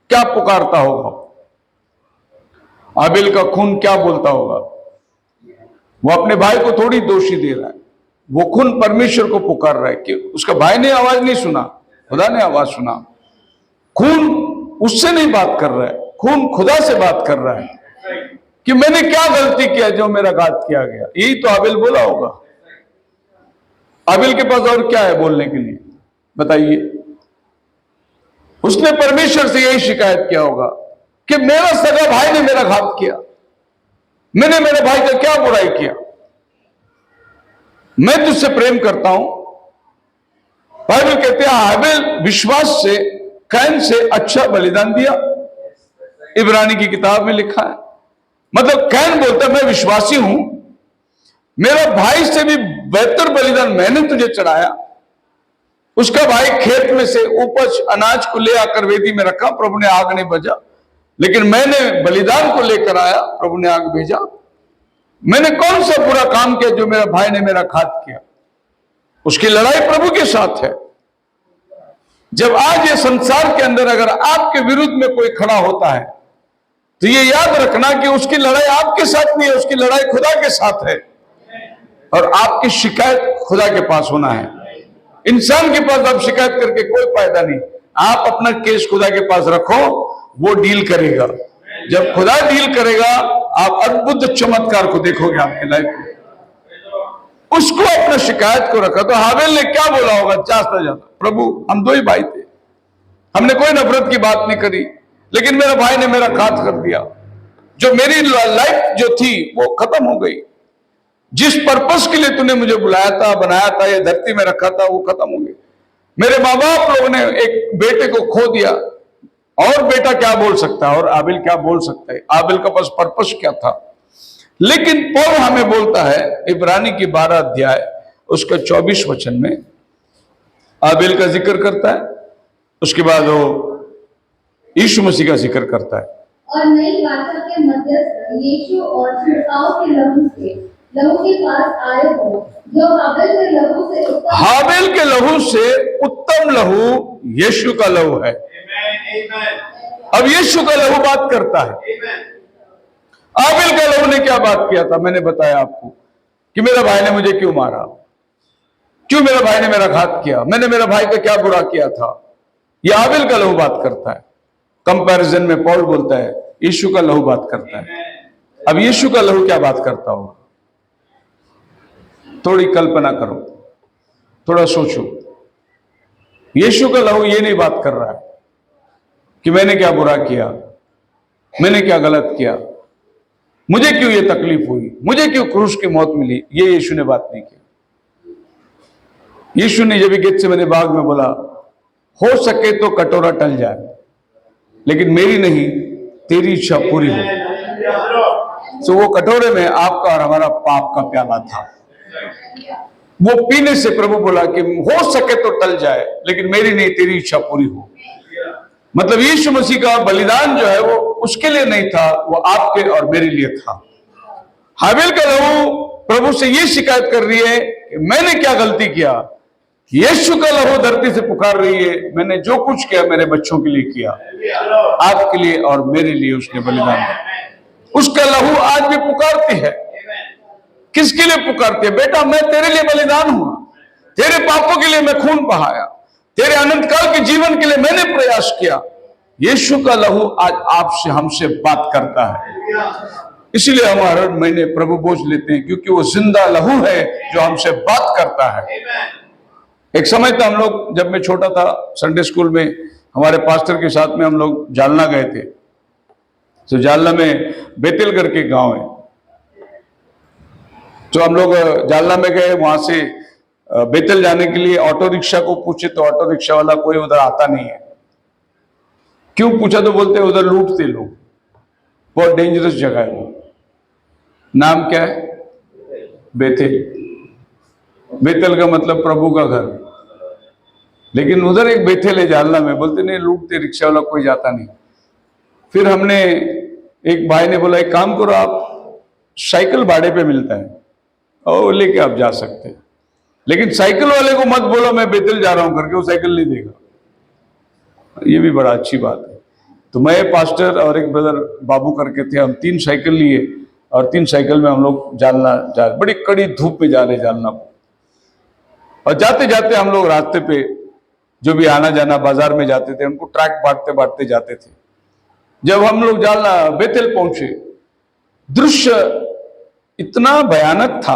Speaker 1: क्या पुकारता होगा? आबिल का खून क्या बोलता होगा? वो अपने भाई को थोड़ी दोषी दे रहा है, वो खून परमेश्वर को पुकार रहा है। कि उसका भाई ने आवाज नहीं सुना, खुदा ने आवाज सुना। खून उससे नहीं बात कर रहा है, खून खुदा से बात कर रहा है कि मैंने क्या गलती किया जो मेरा घात किया गया। यही तो आबिल बोला होगा। आबिल के पास और क्या है बोलने के लिए, बताइए? उसने परमेश्वर से यही शिकायत किया होगा कि मेरा सगा भाई ने मेरा घात किया, मैंने मेरे भाई का क्या बुराई किया? मैं तुझसे प्रेम करता हूं। बाइबल कहते हैं हाबिल विश्वास से कैन से अच्छा बलिदान दिया। इब्रानी की किताब में लिखा है। मतलब कैन बोलता है, मैं विश्वासी हूं, मेरा भाई से भी बेहतर बलिदान मैंने तुझे चढ़ाया। उसका भाई खेत में से उपज अनाज को ले आकर वेदी में रखा, प्रभु ने आग नहीं भेजा। लेकिन मैंने बलिदान को लेकर आया, प्रभु ने आग भेजा। मैंने कौन सा बुरा काम किया जो मेरा भाई ने मेरा घात किया? उसकी लड़ाई प्रभु के साथ है। जब आज ये संसार के अंदर अगर आपके विरुद्ध में कोई खड़ा होता है, तो ये याद रखना कि उसकी लड़ाई आपके साथ नहीं है, उसकी लड़ाई खुदा के साथ है। और आपकी शिकायत खुदा के पास होना है। इंसान के पास आप शिकायत करके कोई फायदा नहीं। आप अपना केस खुदा के पास रखो, वो डील करेगा। जब खुदा डील करेगा, आप अद्भुत चमत्कार को देखोगे आपके लाइफ में। उसको अपना शिकायत को रखा। तो हाबिल ने क्या बोला होगा? चाहता जाता, प्रभु हम दो ही भाई थे, हमने कोई नफरत की बात नहीं करी, लेकिन मेरे भाई ने मेरा घात कर दिया। जो मेरी लाइफ जो थी वो खत्म हो गई। जिस पर्पस के लिए तूने मुझे बुलाया था, बनाया था, ये धरती में रखा था, वो खत्म हो गई। मेरे माँ बाप लोगों ने एक बेटे को खो दिया, और बेटा क्या बोल सकता है, और आबिल क्या बोल सकता है? आबिल का पास पर्पस क्या था? लेकिन पौल हमें बोलता है, इब्रानी की 12 अध्याय उसका 24 वचन में आबिल का जिक्र करता है। उसके बाद वो यीशु मसीह का जिक्र करता है।
Speaker 3: और नई वाचा के मध्यस्थ यीशु और छिड़काव के लहू के पास आए हो, जो हाबिल के लहू से उत्तम लहू यीशु का लहू है। अब यीशु का लहू बात करता है। आबिल का लहू ने क्या बात किया था? मैंने बताया आपको कि मेरे भाई ने मुझे क्यों मारा, क्यों मेरे भाई ने मेरा घात किया, मैंने मेरे भाई का क्या बुरा किया था। यह आबिल का लहू बात करता है। कंपैरिजन में पौल बोलता है यीशु का लहू बात करता है। अब यीशु का लहू क्या बात करता होगा? थोड़ी कल्पना करो, थोड़ा सोचो। यीशु का लहू ये नहीं बात कर रहा है कि मैंने क्या बुरा किया, मैंने क्या गलत किया, मुझे क्यों ये तकलीफ हुई, मुझे क्यों क्रूस की मौत मिली। ये यीशु ने बात नहीं की। यीशु ने जब गेत्सेमनी बाग में बोला, हो सके तो कटोरा टल जाए, लेकिन मेरी नहीं तेरी इच्छा पूरी हो। तो वो कटोरे में आपका और हमारा पाप का प्याला था। वो पीने से प्रभु बोला कि हो सके तो टल जाए, लेकिन मेरी नहीं तेरी इच्छा पूरी हो। मतलब यीशु मसीह का बलिदान जो है वो उसके लिए नहीं था, वो आपके और मेरे लिए था। हाबिल का लहू प्रभु से ये शिकायत कर रही है कि मैंने क्या गलती किया। यीशु का लहू धरती से पुकार रही है, मैंने जो कुछ किया मेरे बच्चों के लिए किया, आपके लिए और मेरे लिए उसने बलिदान दिया। उसका लहू आज भी पुकारती है। किसके लिए पुकारती है? बेटा मैं तेरे लिए बलिदान हुआ, तेरे पापों के लिए मैं खून बहाया, तेरे अनंत काल के जीवन के लिए मैंने प्रयास किया। यीशु का लहू आज आपसे हमसे बात करता है। इसलिए हम हर महीने प्रभु भोज लेते हैं, क्योंकि वो जिंदा लहू है जो हमसे बात करता है। एक समय था, हम लोग जब मैं छोटा था संडे स्कूल में हमारे पास्टर के साथ में हम लोग जालना गए थे। तो जालना में बेतेल करके गांव है, तो हम लोग जालना में गए। वहां से बेतेल जाने के लिए ऑटो रिक्शा को पूछे तो ऑटो रिक्शा वाला कोई उधर आता नहीं है। क्यों पूछा तो बोलते उधर लूटते लोग, बहुत डेंजरस जगह है वो। नाम क्या है? बेतेल। बेतेल का मतलब प्रभु का घर। लेकिन उधर एक बेतेल है जालना में, बोलते नहीं लूटते, रिक्शा वाला कोई जाता नहीं। फिर हमने, एक भाई ने बोला एक काम करो, आप साइकिल भाड़े पे मिलता है और लेके आप जा सकते हैं, लेकिन साइकिल वाले को मत बोलो मैं बेतेल जा रहा हूं करके, वो साइकिल नहीं देगा। ये भी बड़ा अच्छी बात है। तो मैं, पास्टर और एक ब्रदर बाबू करके थे, हम 3 साइकिल लिए और 3 साइकिल में हम लोग जालना बड़ी कड़ी धूप में जा रहे जालना को। और जाते जाते हम लोग रास्ते पे जो भी आना जाना बाजार में जाते थे, उनको ट्रैक बांटते बांटते जाते थे। जब हम लोग जालना बेतेल पहुंचे, दृश्य इतना भयानक था।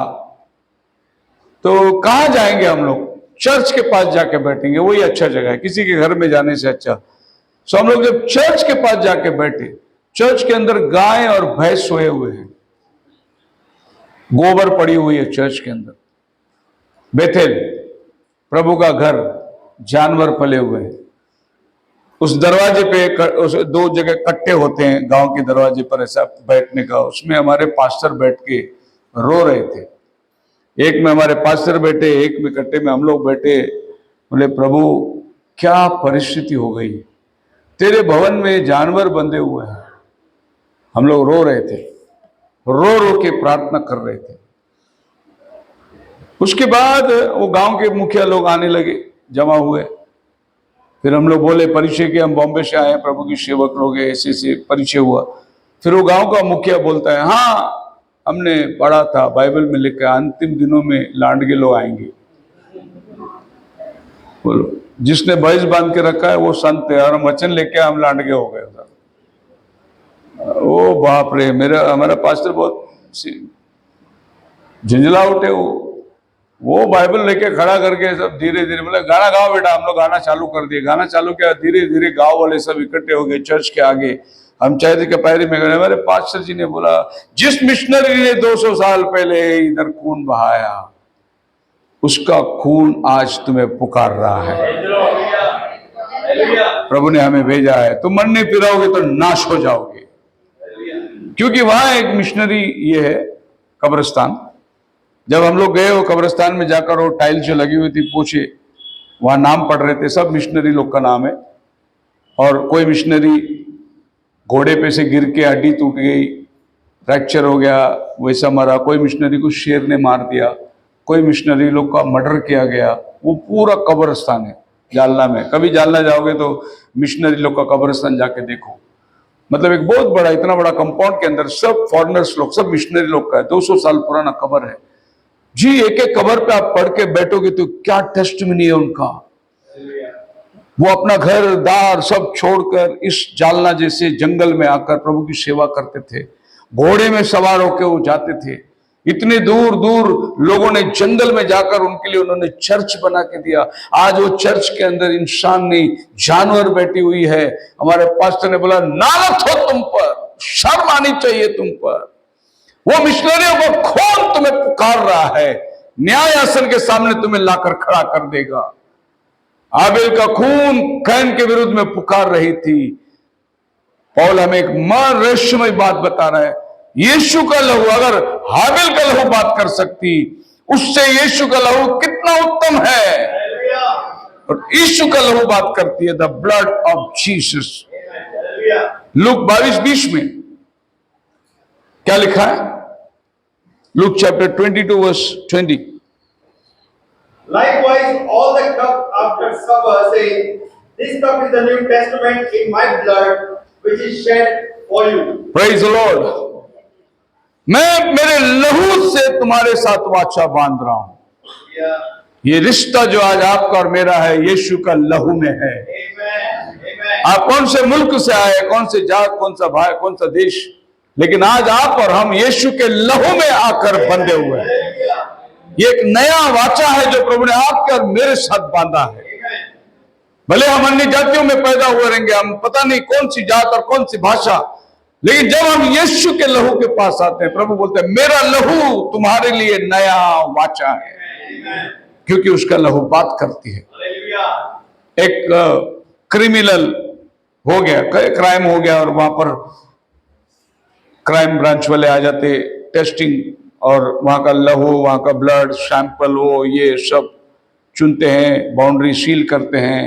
Speaker 3: तो कहाँ जाएंगे हम लोग? चर्च के पास जाके बैठेंगे, वही अच्छा जगह है, किसी के घर में जाने से अच्छा। सो हम लोग जब चर्च के पास जाके बैठे, चर्च के अंदर गाय और भैंस सोए हुए हैं, गोबर पड़ी हुई है चर्च के अंदर। बेतेल प्रभु का घर, जानवर पले हुए हैं। उस दरवाजे पे उस 2 जगह कट्टे होते हैं गांव के दरवाजे पर ऐसा बैठने का, उसमें हमारे पास्टर बैठ के रो रहे थे। एक में हमारे पास्टर बैठे, एक में कट्टे में हम लोग बैठे। बोले प्रभु क्या परिस्थिति हो गई, तेरे भवन में जानवर बंधे हुए हैं। हम लोग रो रहे थे, रो रो के प्रार्थना कर रहे थे। उसके बाद वो गांव के मुखिया लोग आने लगे, जमा हुए। फिर हम लोग बोले परिचय के, हम बॉम्बे से आए हैं, प्रभु की सेवक लोग हैं, ऐसे ऐसे परिचय हुआ। फिर वो गांव का मुखिया बोलता है, हाँ हमने पढ़ा था बाइबल में लिखा है अंतिम दिनों में लांडगे लोग आएंगे।
Speaker 1: बोलो, जिसने भैंस बांध के रखा है वो संत है, और हम वचन लेके हम लांडगे हो गए उधर। ओ बाप रे, हमारा पास्टर बहुत झुंझला उठे। वो बाइबल लेके खड़ा करके सब धीरे धीरे बोले गाना गाओ बेटा। हम लोग गाना चालू कर दिए। गाना चालू किया, धीरे धीरे गांव वाले सब इकट्ठे हो गए चर्च के आगे। हम चाहते के पैरी में गए। हमारे पास्टर जी ने बोला, जिस मिशनरी ने 200 साल पहले इधर खून बहाया, उसका खून आज तुम्हें पुकार रहा है। प्रभु ने हमें भेजा है। तुम मरने फिरोगे तो नाश हो जाओगे। क्योंकि वहां एक मिशनरी ये है कब्रिस्तान। जब हम लोग गए वो कब्रिस्तान में जाकर, वो टाइल जो लगी हुई थी पूछे, वहां नाम पढ़ रहे थे, सब मिशनरी लोग का नाम है। और कोई मिशनरी घोड़े पे से गिर के हड्डी टूट गई, फ्रैक्चर हो गया, वैसा मरा। कोई मिशनरी को शेर ने मार दिया। कोई मिशनरी लोग का मर्डर किया गया। वो पूरा कब्रिस्तान है जालना में। कभी जालना जाओगे तो मिशनरी लोग का कब्रिस्तान जाके देखो। मतलब एक बहुत बड़ा, इतना बड़ा कंपाउंड के अंदर सब फॉरेनर्स लोग, सब मिशनरी लोग का है। 200 साल पुराना कब्र है जी। एक एक कब्र पे आप पढ़ के बैठोगे तो क्या टेस्टिमनी है उनका। वो अपना घर दार सब छोड़कर इस जालना जैसे जंगल में आकर प्रभु की सेवा करते थे। घोड़े में सवार होकर वो जाते थे। इतने दूर दूर लोगों ने जंगल में जाकर उनके लिए उन्होंने चर्च बना के दिया। आज वो चर्च के अंदर इंसान नहीं, जानवर बैठी हुई है। हमारे पास्टर ने बोला, नालत हो तुम पर, शर्म आनी चाहिए तुम पर। वो मिशनरियों को खून तुम्हें पुकार रहा है, न्याय आसन के सामने तुम्हें लाकर खड़ा कर देगा। आबेल का खून कैन के विरुद्ध में पुकार रही थी। पौल हमें एक रहस्यमय बात बता रहा है। यीशु का लहू, अगर हाबिल का लहू बात कर सकती, उससे यीशु का लहू कितना उत्तम है। और यीशु का लहू बात करती है, the blood of Jesus. Look 22:20 में क्या लिखा है? Luke chapter 22:20।
Speaker 2: Likewise, all the cup after supper, saying, this cup is the New Testament in my blood, which is shed for you.
Speaker 1: Praise the Lord. मैं मेरे लहू से तुम्हारे साथ वाचा बांध रहा हूं। ये रिश्ता जो आज आपका और मेरा है, यीशु का लहू में है। आप कौन से मुल्क से आए, कौन से जात, कौन सा भाई, कौन सा देश, लेकिन आज आप और हम यीशु के लहू में आकर बंधे हुए हैं। ये एक नया वाचा है जो प्रभु ने आपके और मेरे साथ बांधा है। भले हम अन्य जातियों में पैदा हुए रहेंगे, हम पता नहीं कौन सी जात और कौन सी भाषा, लेकिन जब हम यीशु के लहू के पास आते हैं, प्रभु बोलते हैं, मेरा लहू तुम्हारे लिए नया वाचा है, क्योंकि उसका लहू बात करती है। एक क्रिमिनल हो गया, क्राइम हो गया, और वहां पर क्राइम ब्रांच वाले आ जाते, टेस्टिंग, और वहां का लहू, वहां का ब्लड सैंपल, वो ये सब चुनते हैं, बाउंड्री सील करते हैं।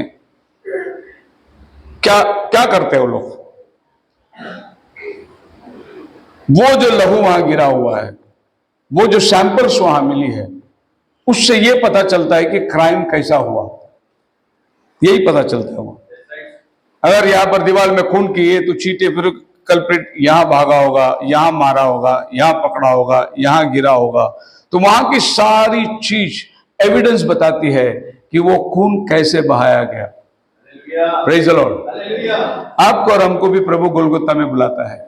Speaker 1: क्या क्या करते हैं वो लोग? वो जो लहू वहां गिरा हुआ है, वो जो सैंपल्स वहां मिली है, उससे ये पता चलता है कि क्राइम कैसा हुआ। यही पता चलता है वो। अगर यहां पर दीवार में खून किए तो चीटे, फिर कल्प्रिट यहां भागा होगा, यहां मारा होगा, यहां पकड़ा होगा, यहां गिरा होगा, तो वहां की सारी चीज एविडेंस बताती है कि वो खून कैसे बहाया गया। Praise the Lord. आपको और हमको भी प्रभु गोलगोता में बुलाता है,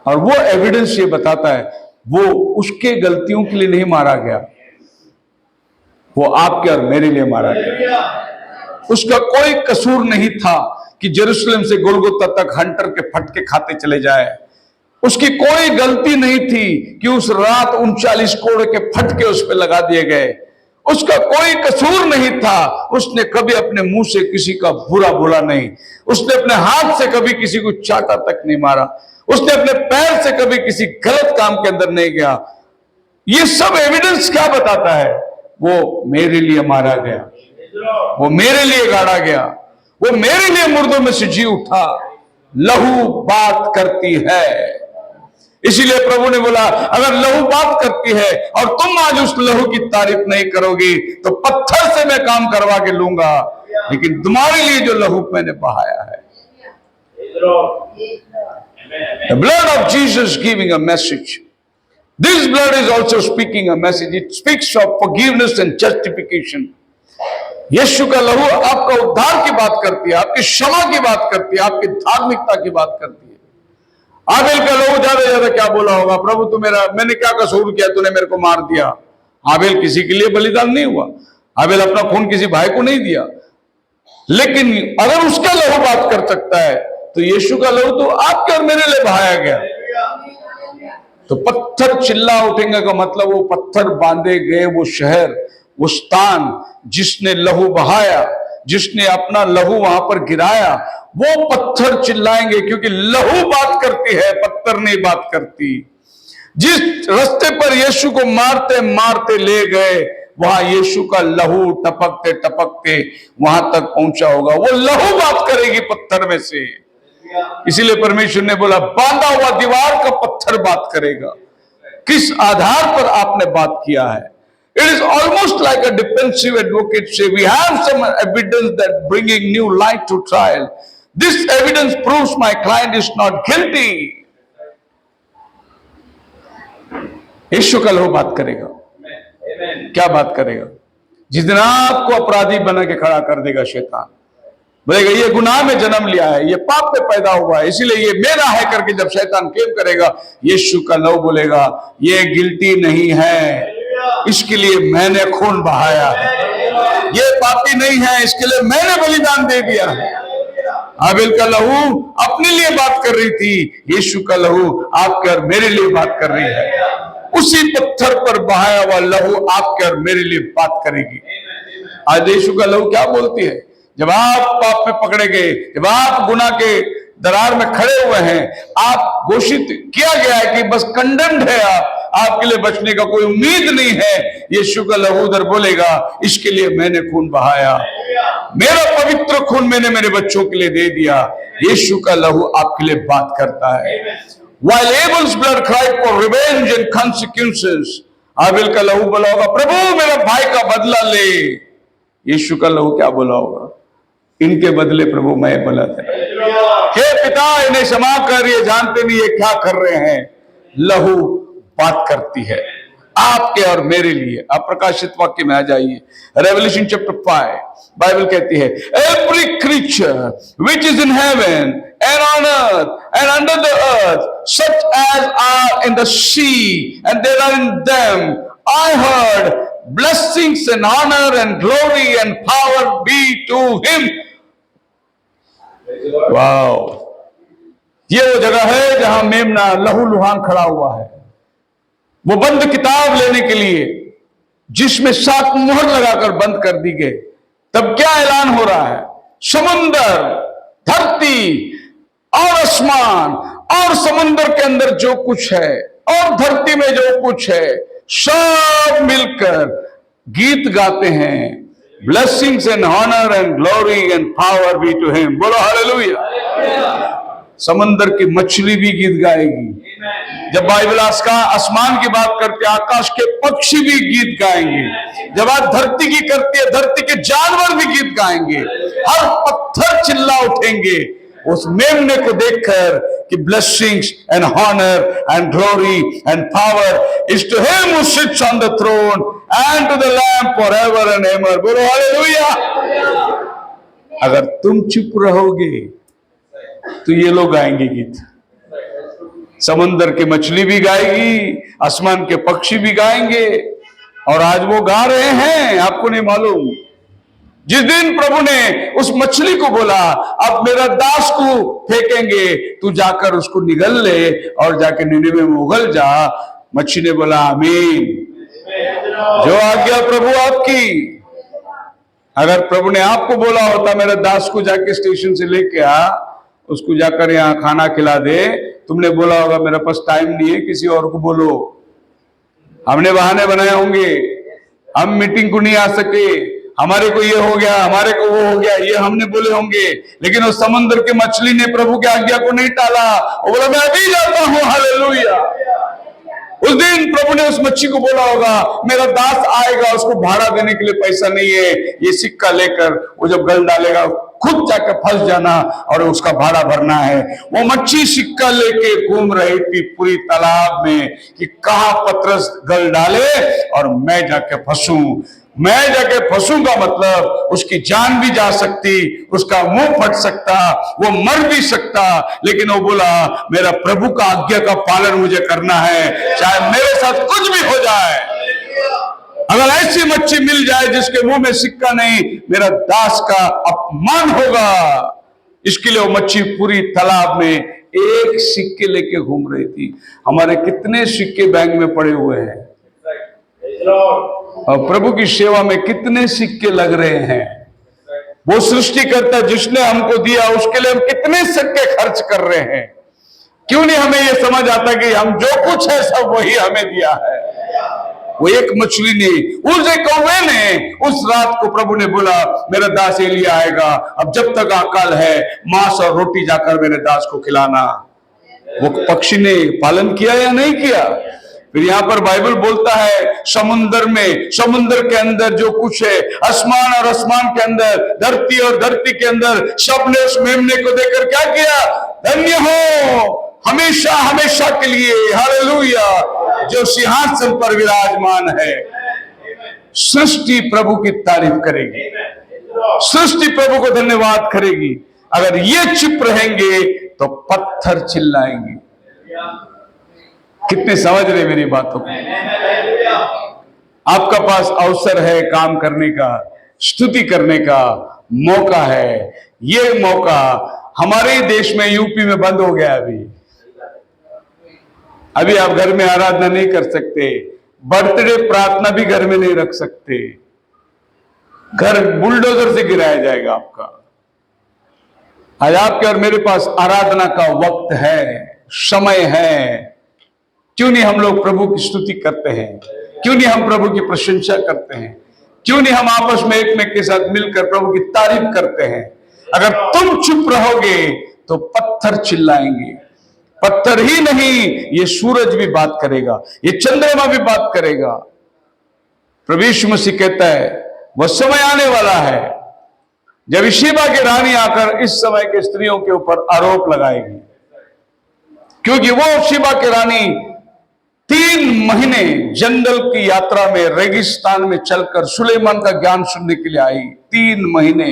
Speaker 1: और वो एविडेंस ये बताता है, वो उसके गलतियों के लिए नहीं मारा गया, वो आपके और मेरे लिए मारा गया। उसका कोई कसूर नहीं था कि जेरूसलम से गोलगोता तक हंटर के फटके खाते चले जाए। उसकी कोई गलती नहीं थी कि उस रात 39 कोड़े के फटके उस पर लगा दिए गए। उसका कोई कसूर नहीं था। उसने कभी अपने मुंह से किसी का बुरा बोला नहीं। उसने अपने हाथ से कभी किसी को चाटा तक नहीं मारा। उसने अपने पैर से कभी किसी गलत काम के अंदर नहीं गया। ये सब एविडेंस क्या बताता है? वो मेरे लिए मारा गया, वो मेरे लिए गाड़ा गया, वो मेरे लिए मुर्दों में से जी उठा। लहू बात करती है। इसीलिए प्रभु ने बोला, अगर लहू बात करती है और तुम आज उस लहू की तारीफ नहीं करोगी तो पत्थर से मैं काम करवा के लूंगा, लेकिन तुम्हारे लिए जो लहू मैंने बहाया है। The blood of Jesus giving a message. This blood is also speaking a message. It speaks of forgiveness and justification. यीशु का लहू आपका उद्धार की बात करती है, आपकी क्षमा की बात करती है, आपकी धार्मिकता की बात करती है। आबेल का लहू ज्यादा क्या बोला होगा, प्रभु तू मैंने क्या कसूर किया, तूने मेरे को मार दिया। आबेल किसी के लिए बलिदान नहीं हुआ, आबेल अपना खून किसी भाई को नहीं दिया। लेकिन अगर उसका लहू बात कर सकता है तो यीशु का लहू तो आपके और मेरे लिए बहाया गया। तो पत्थर चिल्ला उठेंगे का मतलब वो पत्थर बांधे गए वो शहर, वो स्थान जिसने लहू बहाया, जिसने अपना लहू वहां पर गिराया, वो पत्थर चिल्लाएंगे, क्योंकि लहू बात करती है, पत्थर नहीं बात करती। जिस रास्ते पर यीशु को मारते मारते ले गए, वहां यीशु का लहू टपकते टपकते वहां तक पहुंचा होगा। वो लहू बात करेगी पत्थर में से। इसीलिए परमेश्वर ने बोला बांधा हुआ दीवार का पत्थर बात करेगा। किस आधार पर आपने बात किया है? It is almost like a defensive advocate say, we have some evidence that bringing new light to trial. This evidence proves my client is not guilty. यीशु का लहू बात करेगा। क्या बात करेगा? जिस दिन आपको अपराधी बना के खड़ा कर देगा शैतान, बोलेगा ये गुनाह में जन्म लिया है, ये पाप में पैदा हुआ है, इसीलिए ये मेरा है करके जब शैतान क्लेम करेगा, यीशु का लहू बोलेगा ये गिल्टी नहीं है, इसके लिए मैंने खून बहाया है, ये पापी नहीं है, इसके लिए मैंने बलिदान दे दिया है। आबेल का लहू अपने लिए बात कर रही थी, यीशु का लहू आपके और मेरे लिए बात कर रही है। उसी पत्थर पर बहाया हुआ लहू आपके और मेरे लिए बात करेगी। आज यीशु का लहू क्या बोलती है? जब आप पाप में पकड़े गए, जब आप गुनाह के दरार में खड़े हुए हैं, आप घोषित किया गया है कि बस कंडेम्ड है, आपके लिए बचने का कोई उम्मीद नहीं है, यीशु का लहू उधर बोलेगा इसके लिए मैंने खून बहाया, मेरा पवित्र खून मैंने मेरे बच्चों के लिए दे दिया। यीशु का लहू आपके लिए बात करता है। While Abel's blood cried for revenge and consequences, Abel का लहू बोला होगा प्रभु मेरा भाई का बदला ले। यीशु का लहू क्या बोला होगा? इनके बदले प्रभु मैं बदला दे। हे पिता इन्हें क्षमा कर, ये जानते नहीं ये क्या कर रहे हैं। लहू बात करती है आपके और मेरे लिए। आप प्रकाशित वाक्य में आ जाइए, रेवल्यूशन चैप्टर 5, बाइबल कहती है every creature which is in heaven and on earth and under the earth, such as are in the sea and there are in them, I heard blessings and honor and glory and power be to him. Wow! ये वो जगह है जहां मेमना लहू लुहान खड़ा हुआ है, वो बंद किताब लेने के लिए जिसमें 7 मुहर लगाकर बंद कर दी गई। तब क्या ऐलान हो रहा है? समुंदर, धरती और आसमान और समुद्र के अंदर जो कुछ है और धरती में जो कुछ है, सब मिलकर गीत गाते हैं, blessings and honour and glory and power be to him. बोलो हालेलुया। समुद्र की मछली भी गीत गाएगी। जब बाइबल आसमान की बात करती है, आकाश के पक्षी भी गीत गाएंगे। जब बात धरती की करती है, धरती के जानवर भी गीत गाएंगे। हर पत्थर चिल्ला उठेंगे उस मेमने को देखकर कि blessings and honour and glory and power is to him who sits on the throne and to the lamb forever and ever. बोलो हालेलुया। अगर तुम चुप रहोगे तो ये लोग गाएंगे गीत। समुद्र की मछली भी गाएगी, आसमान के पक्षी भी गाएंगे, और आज वो गा रहे हैं, आपको नहीं मालूम। जिस दिन प्रभु ने उस मछली को बोला अब मेरा दास को फेंकेंगे, तू जाकर उसको निगल ले और जाके निनिवे में उगल जा, मछली ने बोला आमीन, जो आज्ञा प्रभु आपकी। अगर प्रभु ने आपको बोला होता मेरे दास को जाके स्टेशन से लेके आ, उसको जाकर यहाँ खाना खिला दे, तुमने बोला होगा मेरे पास टाइम नहीं है, किसी और को बोलो। हमने बहाने बनाए होंगे, हम मीटिंग को नहीं आ सके, हमारे को ये हो गया, हमारे को वो हो गया, ये हमने बोले होंगे। लेकिन उस समुद्र की मछली ने प्रभु की आज्ञा को नहीं टाला, वो बोला मैं अभी जाता हूं। हालेलुया। उस दिन प्रभु ने उस मच्छी को बोला होगा मेरा दास आएगा, उसको भाड़ा देने के लिए पैसा नहीं है, ये सिक्का लेकर वो जब गल डालेगा खुद जाकर फंस जाना और उसका भाड़ा भरना है। वो मच्छी सिक्का लेके घूम रही थी पूरी तालाब में कि कहां पतरस गल डाले और मैं जाके फंसूं। मैं जाके फंसूंगा मतलब उसकी जान भी जा सकती, उसका मुंह फट सकता, वो मर भी सकता, लेकिन वो बोला मेरा प्रभु का आज्ञा का पालन मुझे करना है, चाहे मेरे साथ कुछ भी हो जाए। अगर ऐसी मच्छी मिल जाए जिसके मुंह में सिक्का नहीं, मेरा दास का अपमान होगा। इसके लिए वो मच्छी पूरी तालाब में एक सिक्के लेके घूम रही थी। हमारे कितने सिक्के बैंक में पड़े हुए हैं और प्रभु की सेवा में कितने सिक्के लग रहे हैं। वो सृष्टिकर्ता जिसने हमको दिया उसके लिए हम कितने सिक्के खर्च कर रहे हैं। क्यों नहीं हमें ये समझ आता कि हम जो कुछ है सब वही हमें दिया है। वो एक मछली ने, उस एक कौवे ने, उस रात को प्रभु ने बोला मेरा दास एलिया आएगा, अब जब तक अकाल है मांस और रोटी जाकर मेरे दास को खिलाना। वो पक्षी ने पालन किया या नहीं किया? फिर यहाँ पर बाइबल बोलता है समुद्र में, समुद्र के अंदर जो कुछ है, आसमान और आसमान के अंदर, धरती और धरती के अंदर, सबने उस मेमने को देखकर क्या किया? धन्य हो हमेशा हमेशा के लिए, हालेलुया, जो सिंहासन पर विराजमान है। सृष्टि प्रभु की तारीफ करेगी, सृष्टि प्रभु को धन्यवाद करेगी। अगर ये चुप रहेंगे तो पत्थर चिल्लाएंगे। कितने समझ रहे मेरी बातों को? आपका पास अवसर है काम करने का, स्तुति करने का मौका है। ये मौका हमारे देश में यूपी में बंद हो गया। अभी आप घर में आराधना नहीं कर सकते, बर्थडे प्रार्थना भी घर में नहीं रख सकते, घर बुलडोजर से गिराया जाएगा आपका। आज आपके और मेरे पास आराधना का वक्त है, समय है। क्यों नहीं हम लोग प्रभु की स्तुति करते हैं? क्यों नहीं हम प्रभु की प्रशंसा करते हैं? क्यों नहीं हम आपस में एक में के साथ मिलकर प्रभु की तारीफ करते हैं? अगर तुम चुप रहोगे तो पत्थर चिल्लाएंगे। पत्थर ही नहीं, ये सूरज भी बात करेगा, ये चंद्रमा भी बात करेगा। प्रभु यीशु मसीह कहता है वह समय आने वाला है जब शिबा की रानी आकर इस समय के स्त्रियों के ऊपर आरोप लगाएगी, क्योंकि वो शिबा की रानी 3 महीने जंगल की यात्रा में रेगिस्तान में चलकर सुलेमान का ज्ञान सुनने के लिए आई। 3 महीने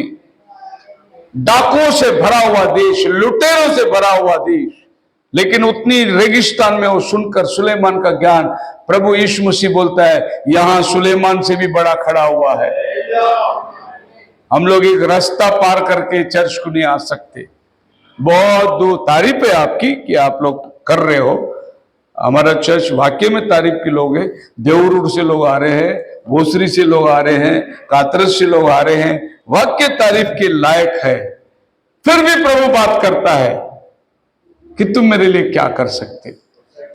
Speaker 1: डाकुओं से भरा हुआ देश, लुटेरों से भरा हुआ देश, लेकिन उतनी रेगिस्तान में वो सुनकर सुलेमान का ज्ञान, प्रभु यीशु मसीह बोलता है यहां सुलेमान से भी बड़ा खड़ा हुआ है। हम लोग एक रास्ता पार करके चर्च को नहीं आ सकते। बहुत दूर। तारीफ है आपकी कि आप लोग कर रहे हो। हमारा चर्च वाकई में तारीफ के लोग हैं। देवरूर से लोग आ रहे हैं, भोसरी से लोग आ रहे हैं, कातरस से लोग आ रहे हैं। वाकई तारीफ के लायक है। फिर भी प्रभु बात करता है कि तुम मेरे लिए क्या कर सकते?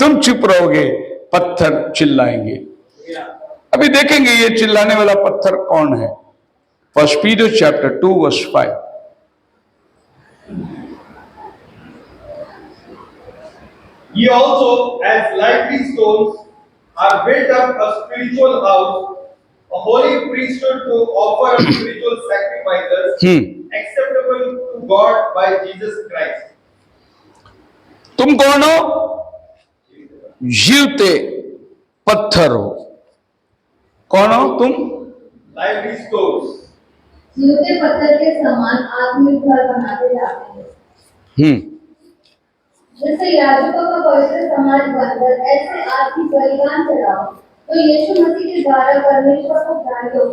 Speaker 1: तुम चुप रहोगे, पत्थर चिल्लाएंगे। अभी देखेंगे ये चिल्लाने वाला पत्थर कौन है। 1 Peter chapter 2 verse 5।
Speaker 2: Ye also, as lively stones, are built up a spiritual house, a holy priesthood to offer up spiritual sacrifices acceptable to God by Jesus Christ.
Speaker 1: तुम कौन हो? जीवते पत्थर हो। कौन हो तुम?
Speaker 2: Lively stones.
Speaker 3: जीवते पत्थर के समान आत्मिक घर बनाते जाते हैं। जैसे याजकों का पवित्र समाज बनकर ऐसे आत्मिक बलिदान चढ़ाओ तो यीशु मसीह के द्वारा परमेश्वर को प्यारे हो।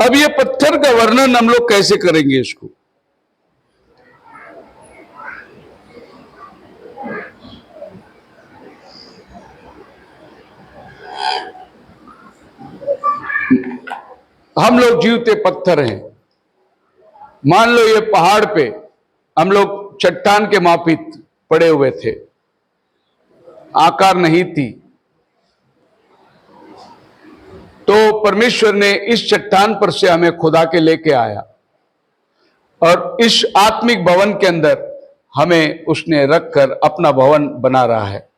Speaker 1: अब ये पत्थर का वर्णन हम लोग कैसे करेंगे इसको? हम लोग जीवते पत्थर हैं। मान लो ये पहाड़ पे हम लोग चट्टान के मापित पड़े हुए थे, आकार नहीं थी, तो परमेश्वर ने इस चट्टान पर से हमें खुदा के लेके आया और इस आत्मिक भवन के अंदर हमें उसने रखकर अपना भवन बना रहा है।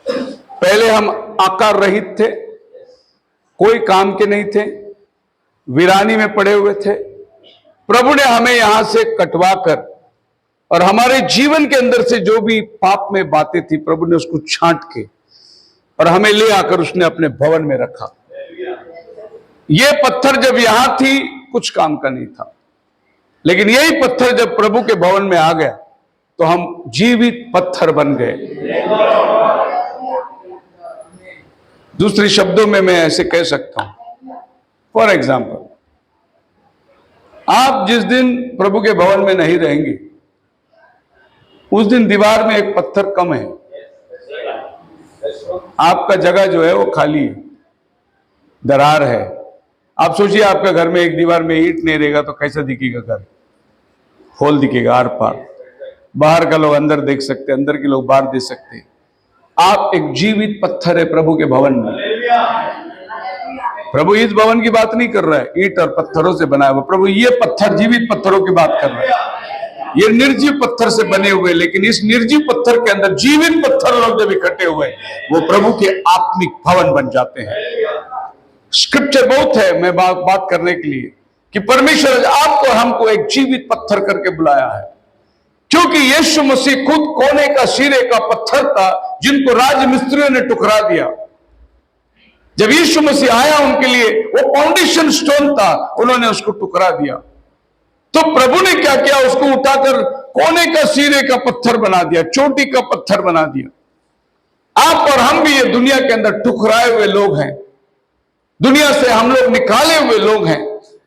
Speaker 1: पहले हम आकार रहित थे, कोई काम के नहीं थे, वीरानी में पड़े हुए थे। प्रभु ने हमें यहां से कटवा कर और हमारे जीवन के अंदर से जो भी पाप में बातें थी, प्रभु ने उसको छांट के और हमें ले आकर उसने अपने भवन में रखा। ये पत्थर जब यहां थी कुछ काम का नहीं था, लेकिन यही पत्थर जब प्रभु के भवन में आ गया तो हम जीवित पत्थर बन गए। दूसरे शब्दों में मैं ऐसे कह सकता हूं, फॉर एग्जाम्पल, आप जिस दिन प्रभु के भवन में नहीं रहेंगे उस दिन दीवार में एक पत्थर कम है, आपका जगह जो है वो खाली है, दरार है। आप सोचिए आपका घर में एक दीवार में ईंट नहीं रहेगा तो कैसा दिखेगा घर? होल दिखेगा आर पार, बाहर का लोग अंदर देख सकते, अंदर के लोग बाहर देख सकते। आप एक जीवित पत्थर है प्रभु के भवन में। प्रभु इस भवन की बात नहीं कर रहा है ईंट और पत्थरों से बनाया हुआ, प्रभु ये पत्थर जीवित पत्थरों की बात कर रहा है। ये निर्जीव पत्थर से बने हुए, लेकिन इस निर्जीव पत्थर के अंदर जीवित पत्थर लोग जब इकट्ठे हुए वो प्रभु के आत्मिक भवन बन जाते हैं। स्क्रिप्चर बहुत है मैं बात करने के लिए कि परमेश्वर आपको और हमको एक जीवित पत्थर करके बुलाया है, क्योंकि यीशु मसीह खुद कोने का सिरे का पत्थर था जिनको राजमिस्त्रियों ने टुकरा दिया। जब यीशु मसीह आया उनके लिए वो फाउंडेशन स्टोन था, उन्होंने उसको टुकरा दिया। तो प्रभु ने क्या किया? उसको उठाकर कोने का सिरे का पत्थर बना दिया, चोटी का पत्थर बना दिया। आप और हम भी ये दुनिया के अंदर ठुकराए हुए लोग हैं, दुनिया से हम लोग निकाले हुए लोग हैं,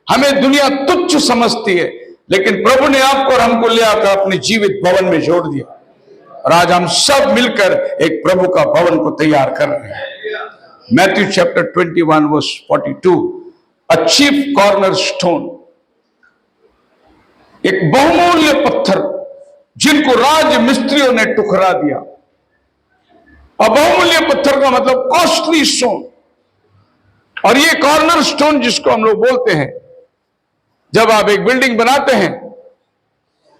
Speaker 1: हमें दुनिया तुच्छ समझती है, लेकिन प्रभु ने आपको और हमको ले आकर अपने जीवित भवन में जोड़ दिया और आज हम सब मिलकर एक प्रभु का भवन को तैयार कर रहे हैं। Matthew chapter 21 verse 42, a chief corner stone, एक बहुमूल्य पत्थर जिनको राज मिस्त्रियों ने टुकरा दिया। और बहुमूल्य पत्थर का मतलब कॉस्टली स्टोन, और ये कॉर्नर स्टोन जिसको हम लोग बोलते हैं, जब आप एक बिल्डिंग बनाते हैं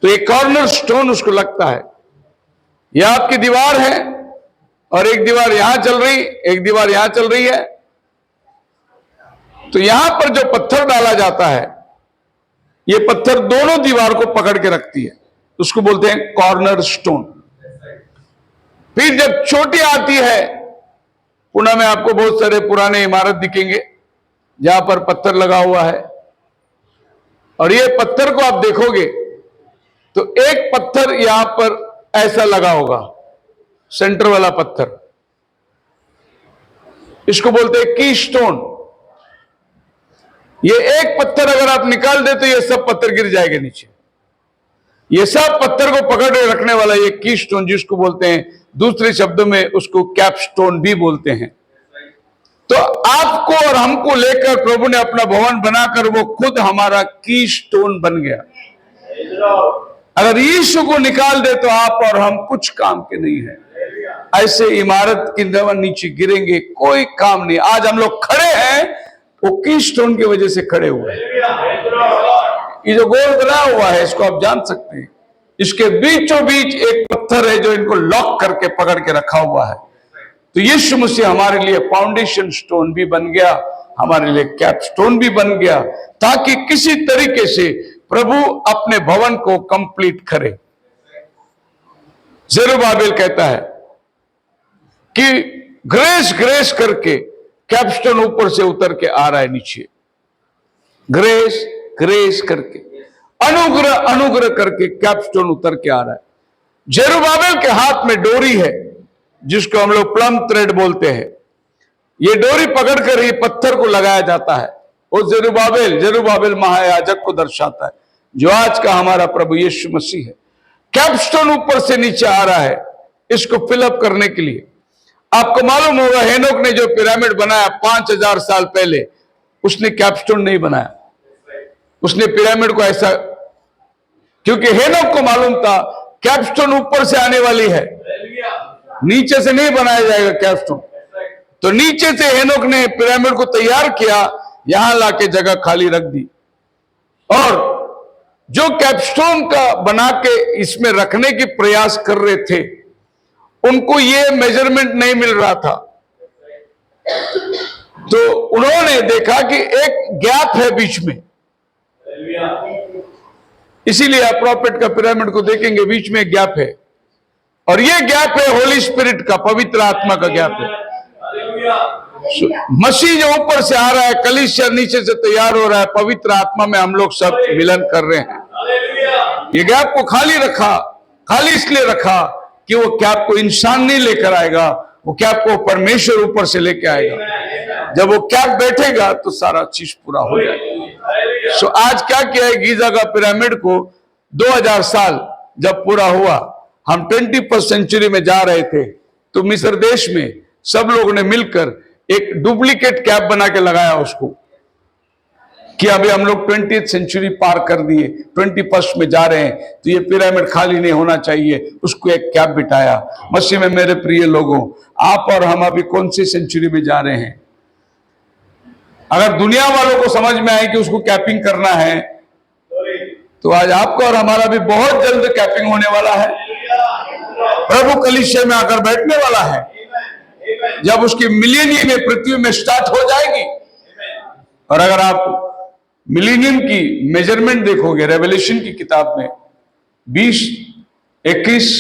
Speaker 1: तो एक कॉर्नर स्टोन उसको लगता है। यह आपकी दीवार है और एक दीवार यहां चल रही, एक दीवार यहां चल रही है, तो यहां पर जो पत्थर डाला जाता है ये पत्थर दोनों दीवार को पकड़ के रखती है, उसको बोलते हैं कॉर्नर स्टोन। फिर जब चोटी आती है, पुणे में आपको बहुत सारे पुराने इमारत दिखेंगे जहां पर पत्थर लगा हुआ है, और ये पत्थर को आप देखोगे तो एक पत्थर यहां पर ऐसा लगा होगा, सेंटर वाला पत्थर, इसको बोलते हैं की स्टोन। ये एक पत्थर अगर आप निकाल दे तो ये सब पत्थर गिर जाएंगे नीचे। ये सब पत्थर को पकड़ रखने वाला ये की स्टोन जिसको बोलते हैं, दूसरे शब्दों में उसको कैपस्टोन भी बोलते हैं। तो आपको और हमको लेकर प्रभु ने अपना भवन बनाकर वो खुद हमारा की स्टोन बन गया। अगर यीशु को निकाल दे तो आप और हम कुछ काम के नहीं है। ऐसे इमारत की नीचे गिरेंगे, कोई काम नहीं। आज हम लोग खड़े हैं वो की स्टोन की वजह से खड़े हुए हैं। ये जो गोल बना हुआ है इसको आप जान सकते हैं, इसके बीचों बीच एक पत्थर है जो इनको लॉक करके पकड़ के रखा हुआ है। तो यीशु मसीह हमारे लिए फाउंडेशन स्टोन भी बन गया, हमारे लिए कैपस्टोन भी बन गया, ताकि किसी तरीके से प्रभु अपने भवन को कंप्लीट करे। ज़ेरुब्बाबेल कहता है कि ग्रेस ग्रेस करके कैपस्टोन ऊपर से उतर के आ रहा है नीचे, ग्रेस ग्रेस करके, अनुग्रह अनुग्रह करके कैपस्टोन उतर के आ रहा है। ज़ेरुब्बाबेल के हाथ में डोरी है जिसको हम लोग प्लम थ्रेड बोलते हैं। ये डोरी पकड़कर ही पत्थर को लगाया जाता है। वो ज़ेरुब्बाबेल महायाजक को दर्शाता है, जो आज का हमारा प्रभु यीशु मसीह है। कैपस्टोन ऊपर से नीचे आ रहा है इसको फिलअप करने के लिए। आपको मालूम होगा हेनोक ने जो पिरामिड बनाया 5000 साल पहले, उसने कैपस्टोन नहीं बनाया, उसने पिरामिड को ऐसा, क्योंकि हेनोक को मालूम था कैपस्टोन ऊपर से आने वाली है, नीचे से नहीं बनाया जाएगा कैपस्टोन। तो नीचे से हेनोक ने पिरामिड को तैयार किया, यहां लाके जगह खाली रख दी, और जो कैपस्टोन का बना के इसमें रखने की प्रयास कर रहे थे उनको ये मेजरमेंट नहीं मिल रहा था। तो उन्होंने देखा कि एक गैप है बीच में, इसीलिए आप प्रॉफिट का पिरामिड को देखेंगे, बीच में एक गैप है, और ये गैप है होली स्पिरिट का, पवित्र आत्मा का गैप है। मसीह जो ऊपर से आ रहा है, कलीसिया नीचे से तैयार हो रहा है, पवित्र आत्मा में हम लोग सब मिलन कर रहे हैं। ये गैप को खाली इसलिए रखा कि वो गैप को इंसान नहीं लेकर आएगा, वो गैप को परमेश्वर ऊपर से लेके आएगा। जब वो गैप बैठेगा तो सारा चीज पूरा हो जाएगा। सो आज क्या किया है, गीजा का पिरामिड को 2000 साल जब पूरा हुआ, हम 21st सेंचुरी में जा रहे थे, तो मिस्र देश में सब लोगों ने मिलकर एक डुप्लीकेट कैप बना के लगाया उसको, कि अभी हम लोग 20th सेंचुरी पार कर दिए, 21st में जा रहे हैं, तो ये पिरामिड खाली नहीं होना चाहिए, उसको एक कैप बिठाया। मसीह में मेरे प्रिय लोगों, आप और हम अभी कौन सी सेंचुरी में जा रहे हैं? अगर दुनिया वालों को समझ में आए कि उसको कैपिंग करना है, तो आज आपका और हमारा भी बहुत जल्द कैपिंग होने वाला है। प्रभु कलीसिया में आकर बैठने वाला है, जब उसकी मिलेनियम में पृथ्वी में स्टार्ट हो जाएगी। और अगर आप मिलेनियम की मेजरमेंट देखोगे रेवलेशन की किताब में 20-21,